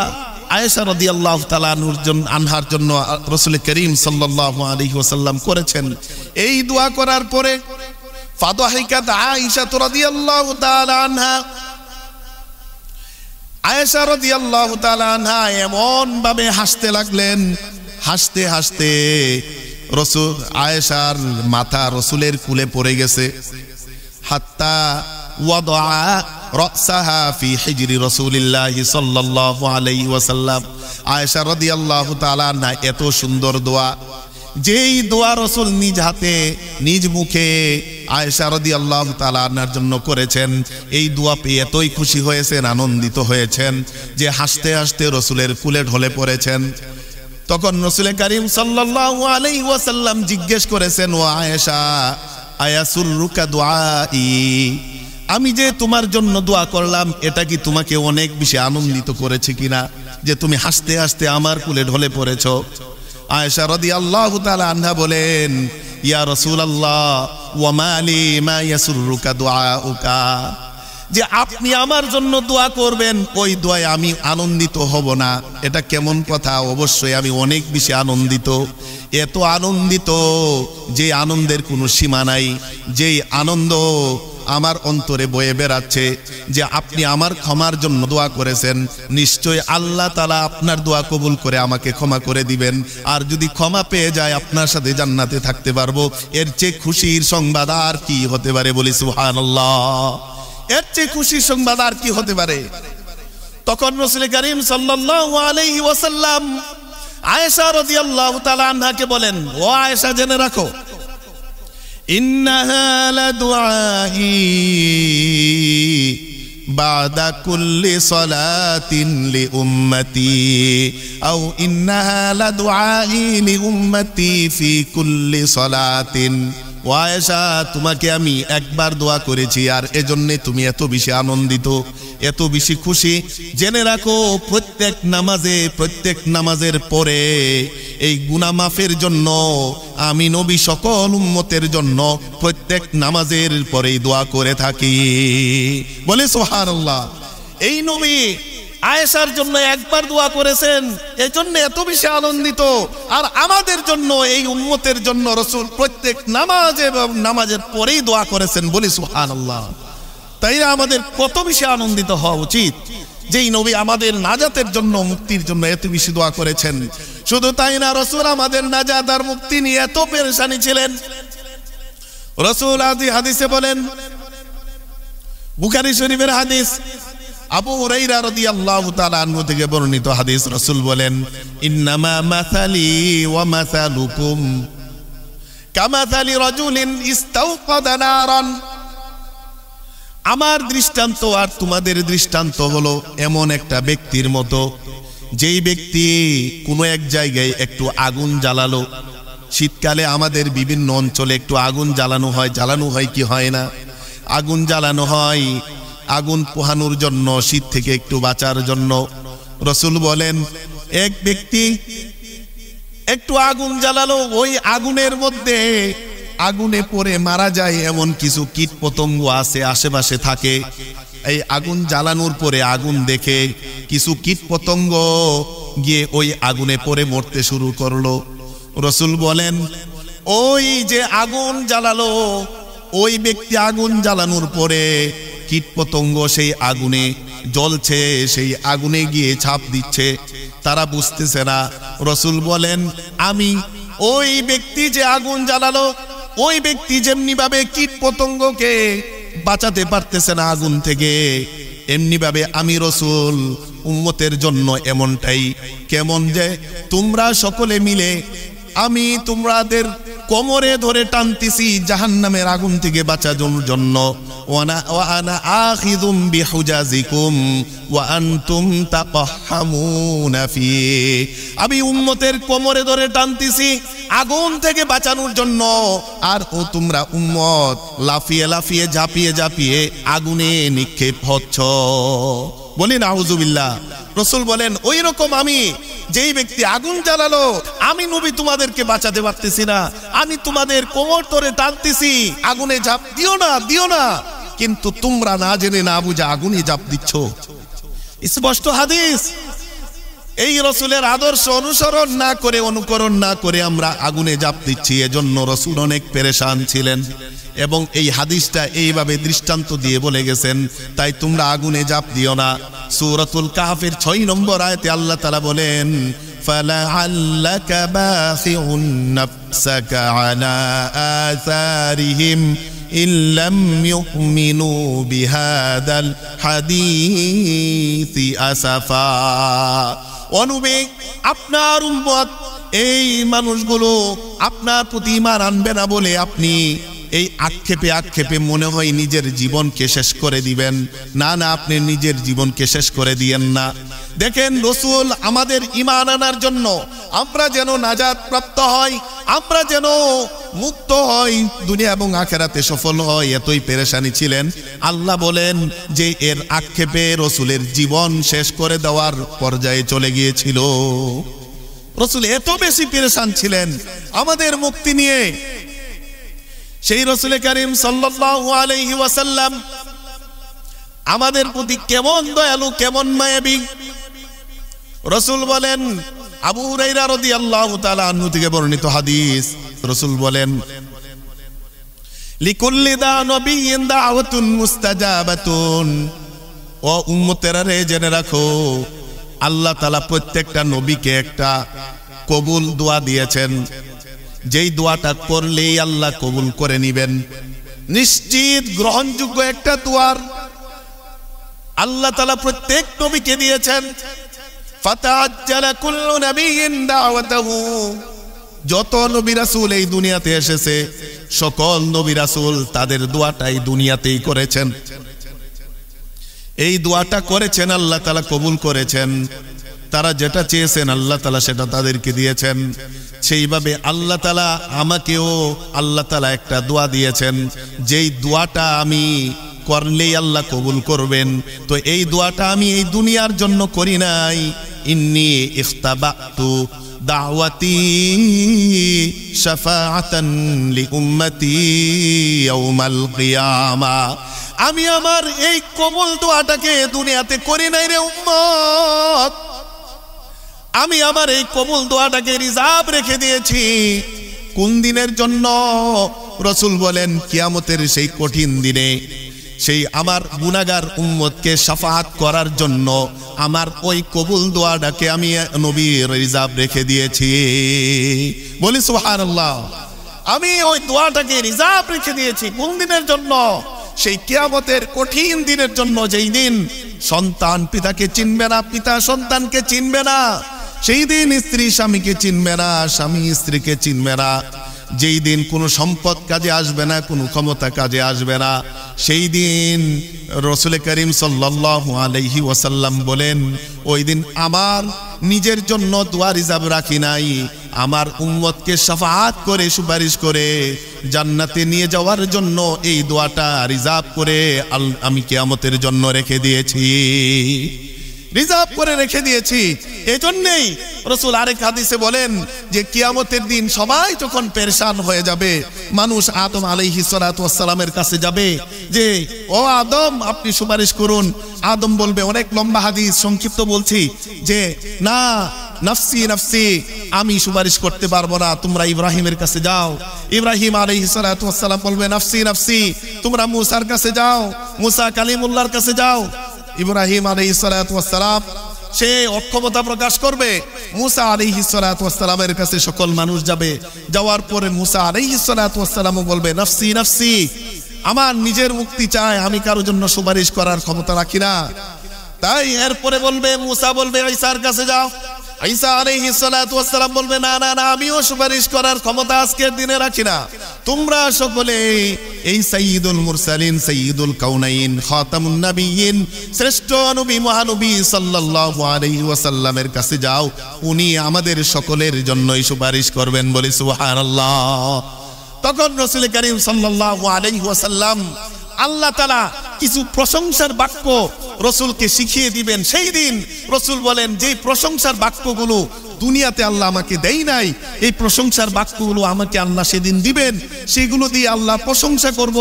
আয়েশা রাদিয়াল্লাহু তাআলা আনহার জন্য রাসূল করিম সাল্লাল্লাহু আলাইহি ওয়াসাল্লাম করেছেন। এই দোয়া করার পরে ফাদাহিকাত আয়েশা রাদিয়াল্লাহু তাআলা আনহা, আয়েশা রাদিয়াল্লাহু তাআলা আনহা এমন ভাবে হাসতে লাগলেন, হাসতে হাসতে রাসূল আয়েশার মাথা রাসূলের কুলে পড়ে গেছে। হাত্তা ওয়াদা রাসাহা ফি হিজরি রাসূলিল্লাহি সাল্লাল্লাহু আলাইহি ওয়াসাল্লাম। আয়েশা রাদিয়াল্লাহু তাআলা আনহা এত সুন্দর দোয়া, যেই দোয়া রাসূল নিজ হাতে নিজ মুখে আয়েশা রাদিয়াল্লাহু তাআলা আনহার জন্য করেছেন, এই দোয়া পেয়ে এতই খুশি হয়েছেন, আনন্দিত হয়েছেন যে হাসতে হাসতে রাসূলের কুলে ঢলে পড়েছেন। তখন রাসূল করিম সাল্লাল্লাহু আলাইহি ওয়াসাল্লাম জিজ্ঞেস করেছেন, ও আয়েশা আয়াসুররুকা দুআই, আমি যে তোমার জন্য দোয়া করলাম এটা কি তোমাকে অনেক বেশি আনন্দিত করেছে কিনা যে তুমি হাসতে হাসতে আমার কুলে ঢলে পড়েছো? আয়েশা রাদিয়াল্লাহু তাআলা আনহা বলেন, ইয়া রাসূলুল্লাহ ওয়া মালি মা ইয়াসুররুকা দুআউকা, যে আপনি আমার জন্য দোয়া করবেন ওই দোয়ায় আমি আনন্দিত হব না, এটা কেমন কথা? অবশ্যই আমি অনেক বেশি আনন্দিত, এত আনন্দিত যে আনন্দের কোনো সীমা নাই, যেই আনন্দ আমার অন্তরে বয়ে বেড়াচ্ছে যে আপনি আমার ক্ষমার জন্য দোয়া করেছেন, নিশ্চয় আল্লাহ তাআলা আপনার দোয়া কবুল করে আমাকে ক্ষমা করে দিবেন, আর যদি ক্ষমা পেয়ে যায় আপনার সাথে জান্নাতে থাকতে পারবো। এর চেয়ে খুশির সংবাদ আর কি হতে পারে? বলি সুবহানাল্লাহ। এর চেয়ে খুশির সংবাদ আর কি হতে পারে? তখন রাসূল করিম সাল্লাল্লাহু আলাইহি ওয়াসাল্লাম আয়েশা রাদিয়াল্লাহু তাআলা আনহাকে বলেন, ও আয়েশা জেনে রাখো, ইন্নাহা লাদুআই বাদা কুল্লি সালাতিন লি উম্মতি আও ইন্নাহা লাদুআই লি উম্মতি ফি কুল্লি সালাতিন ও আয়েশা, তোমাকে আমি একবার দোয়া করেছি আর এজন্য তুমি এত বেশি আনন্দিত, এত বেশি খুশি। জেনে রাখো প্রত্যেক নামাজের পরে এই গুনাহ মাফের জন্য আমি নবী সকল উম্মতের জন্য প্রত্যেক নামাজের পরেই দোয়া করে থাকি। বলে সুবহানাল্লাহ। এই নবী আয়েশার জন্য একবার দোয়া করেছেন, এই জন্য এত বেশি আনন্দিত। আর আমাদের জন্য, এই উম্মতের জন্য রাসূল প্রত্যেক নামাজের পরেই দোয়া করেছেন। বলি সুবহানাল্লাহ। তাই আমাদের কত বেশি আনন্দিত হওয়া উচিত যেই নবী আমাদের নাজাতের জন্য, মুক্তির জন্য এত বেশি দোয়া করেছেন। শুধু তাই না, রাসূল আমাদের নাজাত আর মুক্তি নিয়ে এত পেরেশানি ছিলেন। রাসূল হাদিসে বলেন, বুখারী শরীফের হাদিস, আবু হুরায়রা রাদিয়াল্লাহু তাআলা আনহু থেকে বর্ণিত হাদিস, রাসূল বলেন, ইন্নামা মাসালি ওয়া মাসালুকুম কামাসালি রাজুলিন ইস্তাওকাদা নারান। আমার দৃষ্টান্ত আর তোমাদের দৃষ্টান্ত হলো এমন একটা ব্যক্তির মতো, যেই ব্যক্তি কোনো এক জায়গায় একটু আগুন জ্বালালো। শীতকালে আমাদের বিভিন্ন অঞ্চলে একটু আগুন জ্বালানো হয় কি হয় না? আগুন জ্বালানো হয় আগুন পোহানোর জন্য, শীত থেকে একটু বাঁচার জন্য। রাসূল বলেন, এক ব্যক্তি একটু আগুন জ্বালালো, ওই আগুনের মধ্যে আগুনে পড়ে মারা যায় এমন কিছু কীট পতঙ্গ আছে, আশেপাশে থাকে। এই আগুন জ্বালানোর পরে আগুন দেখে কিছু কীট পতঙ্গ গিয়ে ওই আগুনে পড়ে মরতে শুরু করলো। রাসূল বলেন, ওই যে আগুন জ্বালালো, ওই ব্যক্তি আগুন জ্বালানোর পরে কীট পতঙ্গ সেই আগুনে জ্বলছে, সেই আগুনে গিয়ে ছাপ দিচ্ছে, তারা বুঝতেছে না। রাসূল বলেন, আমি ওই ব্যক্তি যে আগুন জ্বালালো, ওই ব্যক্তি যেমনি ভাবে কীট পতঙ্গকে বাঁচাতে পারতেছে না আগুন থেকে, এমনি ভাবে আমি রাসূল উম্মতের জন্য এমনটাই। কেমন যে তোমরা সকলে মিলে আমি তোমাদের কোমরে ধরে টানতেছি জাহান্নামের আগুন থেকে বাঁচানোর জন্য। ওয়া আনা আখিযুম বিহুজাজিকুম ওয়া আনতুম তাকাহামুনা ফি। আমি উম্মতের কোমরে ধরে টানতেছি আগুন থেকে বাঁচানোর জন্য, আর ও তোমরা উম্মত লাফিয়ে লাফিয়ে ঝাঁপিয়ে ঝাঁপিয়ে আগুনে নিক্ষেপ হচ্ছ। বলি নাউজুবিল্লাহ। রাসূল বলেন, ওই রকম আমি, যেই ব্যক্তি আগুন জ্বালালো, আমি নবী তোমাদেরকে বাঁচাতে পারতেছি না, আমি তোমাদের কোমর ধরে টানতেছি আগুনে ঝাঁপ দিও না, কিন্তু তোমরা না জেনে না বুঝে আগুনে ঝাঁপ দিচ্ছ। স্পষ্ট হাদিস। এই রাসূলের আদর্শ অনুকরণ না করে আমরা আগুনে ঝাঁপ দিচ্ছি। এজন্য রাসূল অনেক পেরেশান ছিলেন এবং এই হাদিসটা এইভাবে দৃষ্টান্ত দিয়ে বলে গেছেন, তাই তোমরা আগুনে ঝাঁপ দিও না। সূরাতুল কাহফের 6 নম্বর আয়াতে আল্লাহ তাআলা বলেন, ফালাআল্লাকা বাখিউন নাফসাকা আলা আসারিহিম ইল্লাম ইউমিনু বিহাদাল হাদিসি আসাফা। অনুবে আপনার উম্মত, এই মানুষগুলো আপনার প্রতি ঈমান আনবে না বলে আপনি এই আক্ষেপে মনে হয় নিজের জীবনকে শেষ করে দিবেন। না, আপনি নিজের জীবনকে শেষ করে দিয়েন না। দেখেন, রাসূল আমাদের ঈমান আনার জন্য, আমরা যেন নাজাত প্রাপ্ত হই, আমরা যেন মুক্ত হই, দুনিয়া এবং আখিরাতে সফল হই, এতই পেরেশানি ছিলেন। আল্লাহ বলেন যে এর আক্ষেপে রাসূলের জীবন শেষ করে দেওয়ার পর্যায়ে চলে গিয়েছিল। রাসূল এত বেশি পেরেশান ছিলেন আমাদের মুক্তি নিয়ে। সেই রাসূল কারীম সাল্লাল্লাহু আলাইহি ওয়াসাল্লাম আমাদের প্রতি কেমন দয়ালু, কেমন মায়াবী। রাসূল বলেন, আবু হুরায়রা রাদিয়াল্লাহু তাআলা আনহু থেকে বর্ণিত হাদিস, রাসূল বলেন, লিকুল্লি নবিয়্যিন দাওয়াতুন মুস্তাজাবাতুন। ও উম্মতেরা রে, জেনে রাখো, আল্লাহ তাআলা প্রত্যেকটা নবীকে একটা কবুল দোয়া দিয়েছেন, যেই দোয়াটা করলেই আল্লাহ কবুল করে নিবেন। নিশ্চিত গ্রহণযোগ্য একটা দোয়ার আল্লাহ তাআলা প্রত্যেক নবীকে দিয়েছেন। ফাতাআজ্জালা কুল্লু নাবিয়্যিন দাওয়াতাহু। যত নবী রাসূল এই দুনিয়াতে এসেছে, সকল নবী রাসূল তাদের দোয়াটাই দুনিয়াতেই করেছেন। এই দোয়াটা করেছেন, আল্লাহ তাআলা কবুল করেছেন। তারা যেটা চেয়েছেন আল্লাহ তাআলা সেটা তাদেরকে দিয়েছেন। সেইভাবে আল্লাহ তাআলা আমাকেও আল্লাহ তাআলা একটা দোয়া দিয়েছেন, যেই দোয়াটা আমি করলেই আল্লাহ কবুল করবেন। তো এই দোয়াটা আমি এই দুনিয়ার জন্য করি নাই, ইন্নী ইখতাবাতু দাওয়াতি শাফাআতান লিউম্মতি ইয়াউমাল কিয়ামা। আমি আমার এই কবুল দোয়াটাকে দুনিয়াতে করি নাই রে উম্মত, আমি আমার এই কবুল দোয়াটাকে রিজার্ভ রেখে দিয়েছি। কোন দিনের জন্য? রাসূল বলেন কিয়ামতের সেই কঠিন দিনে, সেই আমার গুনাহগার উম্মতকে শাফাআত করার জন্য আমার ওই কবুল দোয়াটাকে আমি নবী রিজার্ভ রেখে দিয়েছি। বলি সুবহানাল্লাহ। আমি ওই দোয়াটাকে রিজার্ভ রেখে দিয়েছি কোন দিনের জন্য? সেই কিয়ামতের কঠিন দিনের জন্য, যেই দিন সন্তান পিতাকে চিনবে না, পিতা সন্তানকে চিনবে না, সেই দিন স্ত্রী স্বামীকে চিনবে না, স্বামী স্ত্রীকে চিনবে না, যেই দিন কোনো সম্পদ কাজে আসবে না, কোনো ক্ষমতা কাজে আসবে না। সেই দিন রাসূল করিম সাল্লাল্লাহু আলাইহি ওয়াসাল্লাম বলেন, ওই দিন আমার নিজের জন্য দোয়া রিজার্ভ রাখি নাই, আমার উম্মতকে শাফাআত করে সুপারিশ করে জান্নাতে নিয়ে যাওয়ার জন্য এই দোয়াটা রিজার্ভ করে আমি কিয়ামতের জন্য রেখে দিয়েছি, রিজার্ভ করে রেখে দিয়েছি। এই জন্যই রাসূল আরেক হাদিসে বলেন যে কিয়ামতের দিন সবাই যখন পেরেশান হয়ে যাবে, মানুষ আদম আলাইহিস সালাতু ওয়াস সালামের কাছে যাবে যে ও আদম আপনি সুপারিশ করুন। আদম বলবে, অনেক লম্বা হাদিস, সংক্ষিপ্ত বলছি, যে না নফসি নফসি, আমি সুপারিশ করতে পারবো না, তোমরা ইব্রাহিমের কাছে যাও। ইব্রাহিম আলাইহিস সালাতু ওয়াস সালাম বলবে, নফসি নফসি, তোমরা মুসার কাছে যাও, মুসা কালিমুল্লাহর কাছে যাও। ইব্রাহিম আলাইহিস সালাতু ওয়াস সালাম সে অক্ষমতা প্রকাশ করবে, মুসা আলাইহিস সালাতু ওয়াস সালামের কাছে সকল মানুষ যাবে। যাওয়ার পরে মুসা আলাইহিস সালাতু ওয়াস সালামও বলবে, নফসি নফসি, আমার নিজের মুক্তি চাই, আমি কারোর জন্য সুপারিশ করার ক্ষমতা রাখি না। তাই এরপরে বলবে, মুসা বলবে ঈসার কাছে যাও। ঈসা আলাইহিস সালাতু ওয়াস সালাম বলবে, না না না, আমিও সুপারিশ করার ক্ষমতা আজকের দিনে রাখি না। তোমরা সকলে এই সাইয়্যিদুল মুরসালিন, সাইয়্যিদুল কাউনাইন, খাতামুন নবিয়্যিন, শ্রেষ্ঠ নবী মহানবী সাল্লাল্লাহু আলাইহি ওয়াসাল্লামের কাছে যাও, উনি আমাদের সকলের জন্যই সুপারিশ করবেন। বলি সুবহানাল্লাহ। তখন রাসূল করিম সাল্লাল্লাহু আলাইহি ওয়াসাল্লাম আল্লাহ তাআলা কিছু প্রশংসার বাক্য রাসূলকে শিখিয়ে দিবেন। সেই দিন রাসূল বলেন, যে প্রশংসার বাক্যগুলো দুনিয়াতে আল্লাহ আমাকে দেয় নাই, এই প্রশংসার বাক্যগুলো আমাকে আল্লাহ সেদিন দিবেন, সেগুলো দিয়ে আল্লাহ প্রশংসা করব।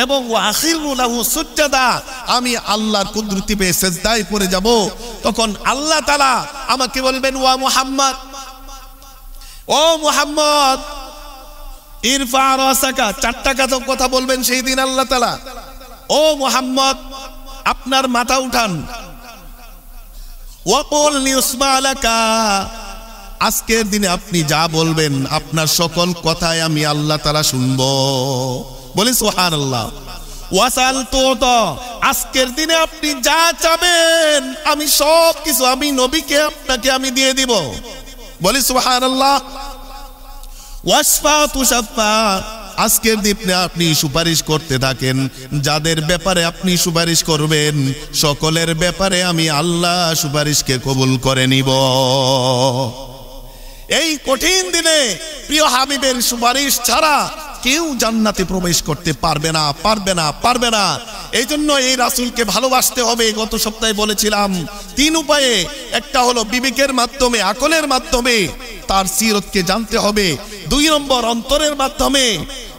এবং ওয়াখিরু লাহু সুজদা, আমি আল্লাহর কুদরতি পেয়ে সিজদায় পড়ে যাব। তখন আল্লাহ তাআলা আমাকে বলবেন, ওয়া মুহাম্মদ, ও মুহাম্মদ, ইরফা রাসাকা, চারটা কথা বলবেন সেই দিন আল্লাহ তাআলা। ও মুহাম্মদ, আপনার মাথা উঠান। ওয়াকুল লিউসমা লাকা, আজকের দিনে আপনি যা বলবেন আপনার সকল কথাই আমি আল্লাহ তাআলা শুনবো। বলি সুবহানাল্লাহ। ওয়াসাল তুতা, আজকের দিনে আপনি যা চাবেন আমি সব কিছু আমি নবীকে আপনাকে আমি দিয়ে দিব। বলি সুবহানাল্লাহ। ওয়াসফা তুশাফা, আজকের দিনে আপনি সুপারিশ করতে থাকেন, যাদের ব্যাপারে আপনি সুপারিশ করবেন সকলের ব্যাপারে আমি আল্লাহ সুপারিশকে কবুল করে নিব। এই কঠিন দিনে প্রিয় হাবিবের সুপারিশ ছাড়া কেউ জান্নাতে প্রবেশ করতে পারবে না, পারবে না, পারবে না। এই জন্য এই রাসূলকে ভালোবাসতে হবে। গত সপ্তাহে বলেছিলাম 3 উপায়ে, একটা হলো বিবেকের মাধ্যমে, আকলের মাধ্যমে তার সিরতকে জানতে হবে। 2 নম্বর অন্তরের মাধ্যমে,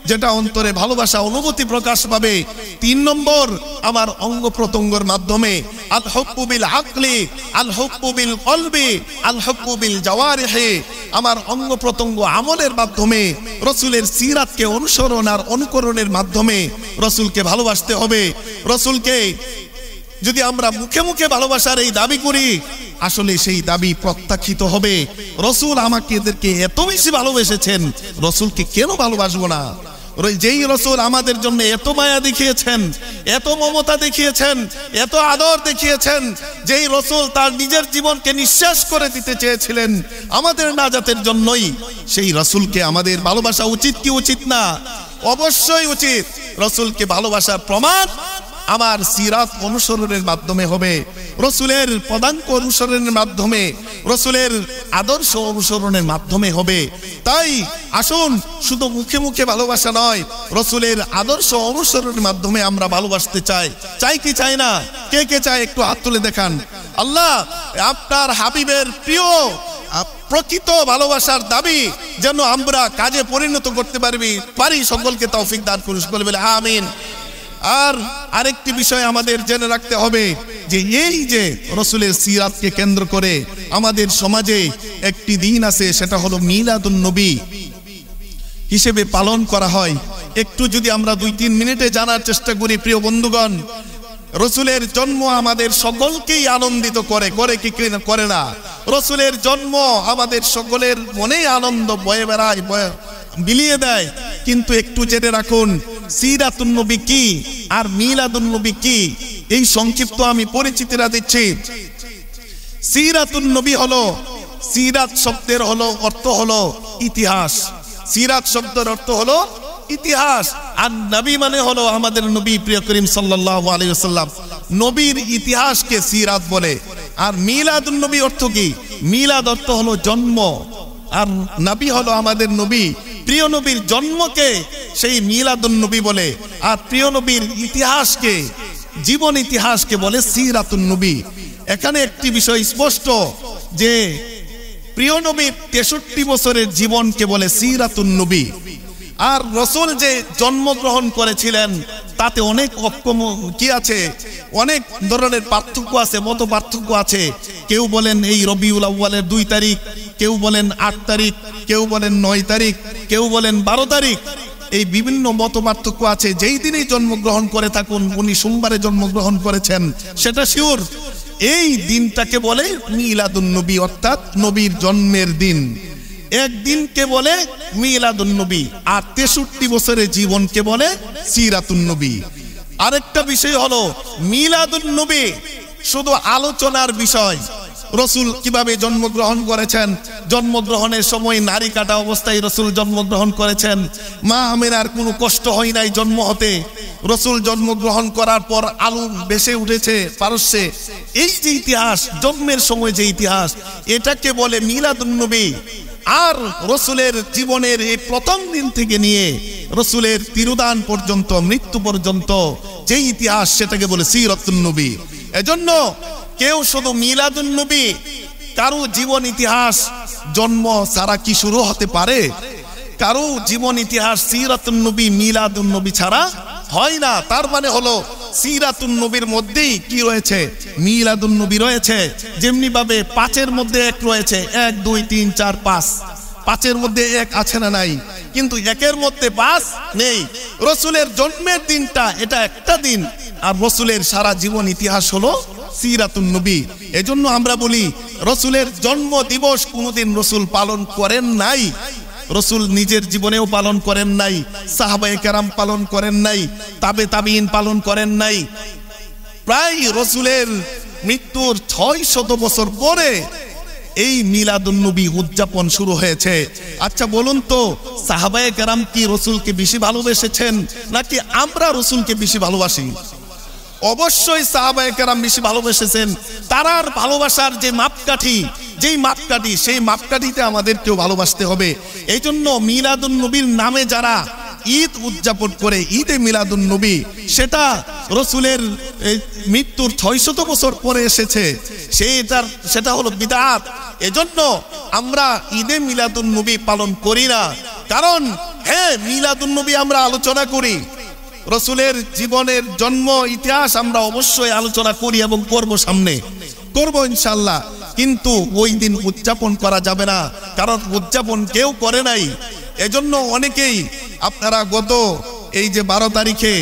যেটা অন্তরে ভালোবাসা অনুভূতি প্রকাশ পাবে। 3 নম্বর আমার অঙ্গ প্রত্যঙ্গের মাধ্যমে, আল হুব্বু বিল আকলি, আল হুব্বু বিল কলবি, আল হুব্বু বিল জাওয়ারিহি, আমার অঙ্গ প্রত্যঙ্গ আমলের মাধ্যমে রাসূলের সিরাতকে অনুসরণ আর অনুকরণের মাধ্যমে রাসূলকে ভালোবাসতে হবে। রাসূলকে যদি আমরা মুখে মুখে ভালোবাসার এই দাবি করি, আসলে সেই দাবি প্রত্যাখ্যিত হবে। রাসূল আমাকে এদেরকে এত বেশি ভালোবেসেছেন, রাসূলকে কেন ভালোবাসবো না? যেই রাসূল আমাদের জন্য এত মায়া দেখিয়েছেন, এত মমতা দেখিয়েছেন, এত আদর দেখিয়েছেন, যেই রাসূল তার নিজের জীবনকে নিঃশেষ করে দিতে চেয়েছিলেন আমাদের নাজাতের জন্যই, সেই রাসূলকে আমাদের ভালোবাসা উচিত কি উচিত না? অবশ্যই উচিত। রাসূলকে ভালোবাসার প্রমাণ আমার সিরাত অনুসরণের মাধ্যমে হবে, রসুলের পদাঙ্ক অনুসরণের মাধ্যমে, রসুলের আদর্শ অনুসরণের মাধ্যমে হবে। তাই আসুন শুধু মুখে মুখে ভালোবাসা নয়, রসুলের আদর্শ অনুসরণের মাধ্যমে আমরা ভালোবাসতে চাই। চাই কি চাই না? কে কে চায় একটু হাত তুলে দেখান। আল্লাহ আপনার হাবিবের প্রিয় প্রকৃত ভালোবাসার দাবি যেন আমরা কাজে পরিণত করতে পারি, সকলকে তৌফিক দান করুন, সকলে বলে আমিন। আর আরেকটি বিষয় আমাদের জেনে রাখতে হবে যে এই যে রসুলের সিরাতকে কেন্দ্র করে আমাদের সমাজে একটি দিন আছে, সেটা হলো মিলাদুন নবী হিসেবে পালন করা হয়। একটু যদি আমরা 2-3 মিনিটে জানার চেষ্টা করি, প্রিয় বন্ধুগণ, রসুলের জন্ম আমাদের সকলকেই আনন্দিত করে কি করে না? রসুলের জন্ম আমাদের সকলের মনেই আনন্দ বয়ে বেড়ায়, বিলিয়ে দেয়। কিন্তু একটু জেনে রাখুন সিরাতুন নবী কি আর মিলাদুন নবী কি, এই সংক্ষিপ্ত আমি পরিচিতিরা দিচ্ছি। সিরাতুন নবী হলো, সিরাত শব্দের অর্থ হলো ইতিহাস। সিরাত শব্দের অর্থ হলো ইতিহাস, আর নবী মানে হলো আমাদের নবী প্রিয় করিম সাল্লাল্লাহু আলাইহি ওয়াসাল্লাম। নবীর ইতিহাসকে সিরাত বলে। আর মিলাদুন নবী অর্থ কি? মিলাদ অর্থ হলো জন্ম, আর নবী হলো আমাদের নবী। প্রিয় নবীর জন্মকে সেই মিলাদুন নবী বলে, আর প্রিয় নবীর ইতিহাসকে, জীবন ইতিহাসকে বলে সিরাতুন নবী। এখানে একটি বিষয় স্পষ্ট যে প্রিয় নবীর 63 বছরের জীবনকে বলে সিরাতুন নবী। আর রসুল যে জন্মগ্রহণ করেছিলেন তাতে অনেক কি আছে, অনেক ধরনের পার্থক্য আছে, মত পার্থক্য আছে। কেউ বলেন এই রবিউল আউয়ালের 2 তারিখ, কেউ বলেন 8 তারিখ, কেউ বলেন 9 তারিখ, কেউ বলেন 12 তারিখ। এই বিভিন্ন মত পার্থক্য আছে। যেই দিনেই জন্মগ্রহণ করে থাকুন, উনি সোমবারে জন্মগ্রহণ করেছেন সেটা শিওর। এই দিনটাকে বলে মিলাদুন নবী, অর্থাৎ নবীর জন্মের দিন। একদিনকে বলে মিলাদুন নবী, আর 63 বছরের জীবনকে বলে সিরাতুন নবী। আরেকটা বিষয় হলো মিলাদুন নবী শুধু আলোচনার বিষয়। রসুল কিভাবে জন্মগ্রহণ করেছেন, জন্মগ্রহণের সময় নারী কাটা অবস্থায় রসুল জন্মগ্রহণ করেছেন, মা আমেনার কোনো কষ্ট হয় নাই জন্ম হতে, রসুল জন্মগ্রহণ করার পর আলু ভেসে উঠেছে পারস্যে, এই যে ইতিহাস, জন্মের সময় যে ইতিহাস, এটাকে বলে মিলাদুন নবী। আর রসুলের জীবনের এই প্রথম দিন থেকে নিয়ে রসুলের তিরোধান পর্যন্ত, মৃত্যু পর্যন্ত যে ইতিহাস, সেটাকে বলে সিরাতুন নবী। এজন্য কেউ শুধু মিলাদুন নবী, কারো জীবন ইতিহাস জন্ম ছাড়া কি শুরু হতে পারে? কারো জীবন ইতিহাস সিরাতুন নবী, মিলাদুন নবী ছাড়া হয় না। তার মানে হলো সিরাতুন নবীর মধ্যেই কি রয়েছে? মিলাদুন নবী রয়েছে। যেমনি ভাবে 5-এর মধ্যে 1 রয়েছে, 1 2 3 4 5, 5-এর মধ্যে 1 আছে না নাই? কিন্তু 1-এর মধ্যে 5 নেই। রসুলের জন্মের দিনটা এটা একটা দিন, আর রসুলের সারা জীবন ইতিহাস হলো সিরাতুন নবী। এজন্য আমরা বলি রসুলের জন্ম দিবস কোনোদিন রসুল পালন করেন নাই, রসুল নিজের জীবনেও পালন করেন নাই, সাহাবায়ে কেরাম পালন করেন নাই, তাবে তাবিঈন পালন করেন নাই। প্রায় রসুলের মৃত্যুর 600 বছর পরে এই মিলাদুন নবী উদযাপন শুরু হয়েছে। আচ্ছা বলুন তো, সাহাবায়ে কেরাম কি রসুলকে বেশি ভালোবেসেছেন নাকি আমরা রসুলকে বেশি ভালোবাসি? অবশ্যই সাহাবায়ে কেরাম বেশি ভালোবেসেছেন। তারার ভালোবাসার যে মাপকাঠি, যেই মাপকাঠি, সেই মাপকাঠিতে আমাদেরকেও ভালোবাসতে হবে। এই জন্য মিলাদুন নবীর নামে যারা ঈদ উদযাপন করে, ঈদে মিলাদুন নবী, সেটা রসুলের মৃত্যুর 600 বছর পরে এসেছে, সেটা হলো বিদআত। এজন্য আমরা ঈদে মিলাদুন নবী পালন করি না। কারণ হ্যাঁ, মিলাদুন নবী আমরা আলোচনা করি, রসুলের জীবনের জন্ম ইতিহাস আমরা অবশ্যই আলোচনা করি এবং করব, সামনে করব ইনশাআল্লাহ। কিন্তু ওই দিন উদযাপন করা যাবে না, কারণ উদযাপন কেউ করে নাই। এজন্য অনেকেই, আপনারা গত এই যে 12 তারিখে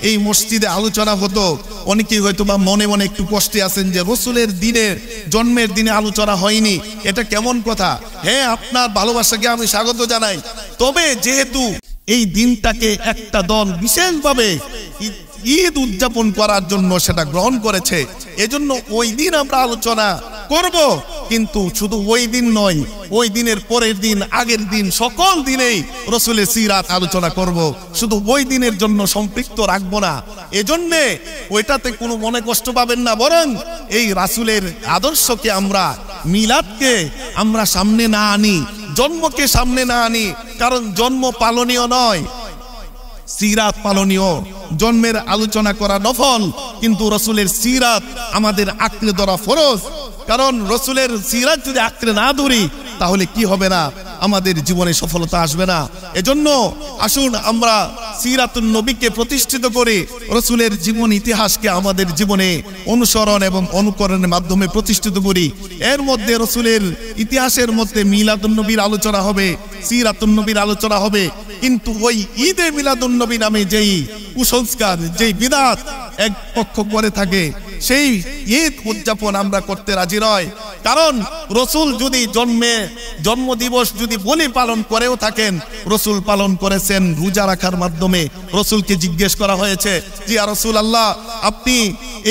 এই মসজিদে আলোচনা হতো, অনেকেই হয়তো বা মনে মনে একটু কষ্টে আছেন যে রসুলের দিনে, জন্মের দিনে আলোচনা হয়নি, এটা কেমন কথা? হ্যাঁ, আপনার ভালোবাসাকে আমি স্বাগত জানাই। তবে যেহেতু এই দিনটাকে একটা দল বিশেষভাবে ঈদ উদযাপন করার জন্য সেটা গ্রহণ করেছে, এজন্য ওই দিন আমরা আলোচনা করব। কিন্তু শুধু ওই দিন নয়, ওই দিনের পরের দিন, আগের দিন, সকল দিনেই রসুলের সিরাত আলোচনা করব। শুধু ওই দিনের জন্য সম্পৃক্ত রাখবো না। এজন্যে ওইটাতে কোনো মনে কষ্ট পাবেন না, বরং এই রাসূলের আদর্শকে আমরা, মিলাদকে আমরা সামনে না আনি, জন্মকে সামনে না আনি। কারণ জন্ম পালনীয় নয়, সিরাত পালনীয়। জন্মের আলোচনা করা নফল, কিন্তু রসুলের সিরাত আমাদের আঁকড়ে ধরা ফরজ। কারণ রসুলের সিরাত যদি আঁকড়ে না ধরি তাহলে কি হবে না, আমাদের জীবনে সফলতা আসবে না। এজন্য আসুন আমরা সিরাতুন নবীকে প্রতিষ্ঠিত করে রসুলের জীবন ইতিহাসকে আমাদের জীবনে অনুসরণ এবং অনুকরণের মাধ্যমে প্রতিষ্ঠিত করি। এর মধ্যে রসুলের ইতিহাসের মধ্যে মিলাদুন নবীর আলোচনা হবে, সিরাতুন নবীর আলোচনা হবে। কিন্তু ওই ঈদে মিলাদুন নবী নামে যেই কুসংস্কার, যেই বিদআত এক পক্ষ করে থাকে, সেই ঈদ উদযাপন আমরা করতে রাজি নয়। কারণ রসুল যদি জন্মদিবস যদি বলি পালন করেও থাকেন, রসুল পালন করেছেন রোজা রাখার মাধ্যমে। রসুলকে জিজ্ঞেস করা হয়েছে, জি ইয়া রাসূলুল্লাহ, আপনি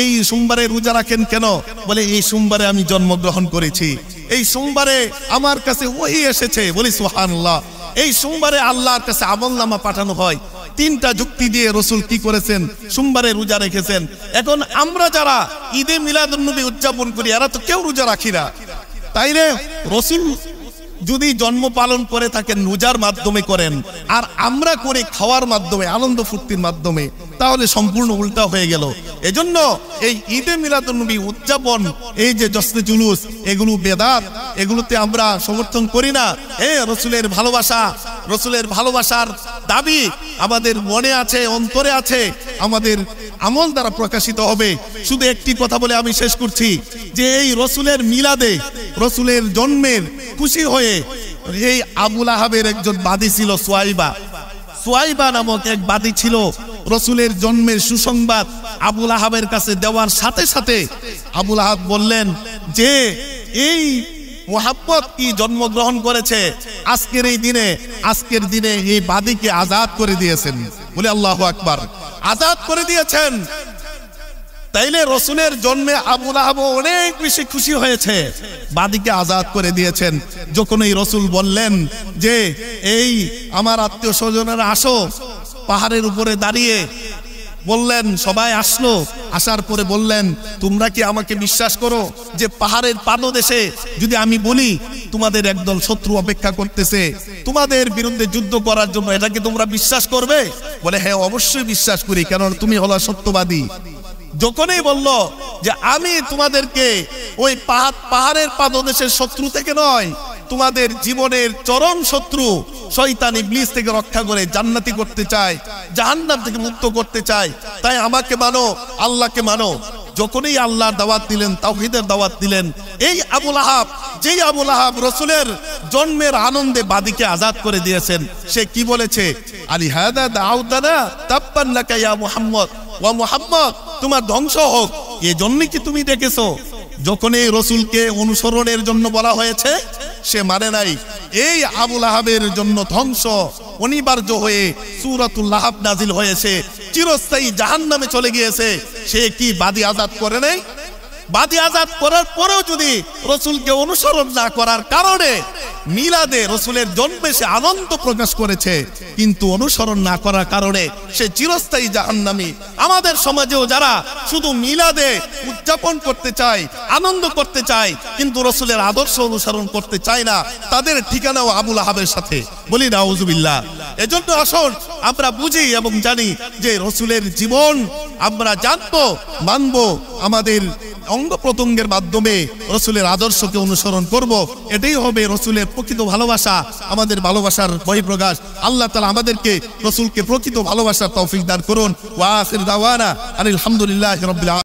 এই সোমবারে রোজা রাখেন কেন? বলে, এই সোমবারে আমি জন্মগ্রহণ করেছি, এই সোমবারে আমার কাছে ওহী এসেছে। বলি সুবহানাল্লাহ। এই সোমবারে আল্লাহর কাছে আমলনামা পাঠানো হয়। তিনটা যুক্তি দিয়ে রসুল কি করেছেন? সোমবারে রোজা রেখেছেন। এখন আমরা যারা ঈদে মিলাদুন নবী উদযাপন করি, এরা তো কেউ রোজা রাখি না। তাইলে রসুল যদি জন্ম পালন করে থাকেন রোজার মাধ্যমে করেন, আর আমরা করি খাওয়ার মাধ্যমে, আনন্দ ফুর্তির মাধ্যমে, তাহলে সম্পূর্ণ উল্টা হয়ে গেল। এজন্য এই ঈদে মিলাদুন নবী উদযাপন, এই যে জশ্নে জুলুস, এগুলো বেদাত, এগুলোতে আমরা সমর্থন করি না। রসুলের ভালোবাসা, রসুলের ভালোবাসার দাবি আমাদের মনে আছে, অন্তরে আছে, আমাদের আমল দ্বারা প্রকাশিত হবে। শুধু একটি কথা বলে আমি শেষ করছি, যে এই রসুলের মিলাদে, রসুলের জন্মের খুশি হয়ে এই আবুল আহাবের একজন বাদী ছিল, সুয়াইবা নামক এক বাদী ছিল। রসুলের জন্মের সুসংবাদ আবুল আহাবের কাছে দেওয়ার সাথে সাথে আবুল আহাব বললেন যে এই মুহাম্মদ কি জন্মগ্রহণ করেছে, আজকের দিনে এই বাদীকে আজাদ করে দিয়েছেন। বলে আল্লাহু আকবার, আজাদ করে দিয়েছেন। তাইলে রসুলের জন্মে আবুল আহাব অনেক বেশি খুশি হয়েছে, বাদীকে আজাদ করে দিয়েছেন। যখন এই রসুল বললেন যে এই আমার আত্মীয় স্বজনেরা আসো, পাহাড়ের উপরে দাঁড়িয়ে বললেন, সবাই আসলো। আসার পরে বললেন, তোমরা কি আমাকে বিশ্বাস করো যে পাহাড়ের পাদদেশে যদি আমি বলি তোমাদের একদল শত্রু অপেক্ষা করতেছে তোমাদের বিরুদ্ধে যুদ্ধ করার জন্য, এটা কি তোমরা বিশ্বাস করবে? বলে, হ্যাঁ অবশ্যই বিশ্বাস করি, কারণ তুমি হলো সত্যবাদী। যখনই বলল যে আমি তোমাদেরকে ওই পাহাড়ের পাদদেশের শত্রু থেকে নয়, তোমাদের জীবনের চরম শত্রু শয়তান ইবলিস থেকে রক্ষা করে জান্নাতি করতে চায়, জাহান্নাম থেকে মুক্ত করতে চায়, তাই আমাকে মানো, আল্লাহকে মানো। যখনই আল্লাহর দাওয়াত দিলেন, তাওহীদের দাওয়াত দিলেন, এই আবুল আহাব, যেই আবুল আহাব রসুলের জন্মের আনন্দে বাদীকে আজাদ করে দিয়েছেন, সে কি বলেছে? আলি হাদা দাউদানা তাব্বান লাকা ইয়া মুহাম্মদ, ওয়া মুহাম্মদ তোমার ধ্বংস হোক, এজন্যই কি তুমি ডেকেছো? যখন এই রসুলকে অনুসরণের জন্য বলা হয়েছে, সে মানে নাই। এই আবুল আহাবের জন্য ধ্বংস অনিবার্য হয়ে সূরাতুল লাহাব নাজিল হয়েছে, চিরস্থায়ী জাহান্নামে চলে গিয়েছে। সে কি বাদী আজাদ করে নাই? বাদী আজাদ করার পরেও যদি রসুলকে অনুসরণ না করার কারণে মিলাদে রসুলের জন্মে সে আনন্দ প্রকাশ করেছে, কিন্তু অনুসরণ না করার কারণে সে চিরস্থায়ী জাহান্নামী। আমাদের সমাজেও যারা শুধু মিলাদে উদযাপন করতে চায়, আনন্দ করতে চায়, কিন্তু রসুলের আদর্শ অনুসরণ করতে চায় না, তাদের ঠিকানাও আবুল আহাবের সাথে। বলি নাউজুবিল্লাহ। এজন্য আসুন আমরা বুঝি এবং জানি যে রসুলের জীবন আমরা জানবো, মানবো, আমাদের অঙ্গ প্রত্যঙ্গের মাধ্যমে রসুলের আদর্শকে অনুসরণ করব। এটাই হবে রসুলের প্রকৃত ভালোবাসা, আমাদের ভালোবাসার বহিঃপ্রকাশ। আল্লাহ তাআলা আমাদেরকে রসুলকে প্রকৃত ভালোবাসার তৌফিক দান করুন। ওয়া আখির দাওয়ানা আলহামদুলিল্লাহি রাব্বিল আলামিন।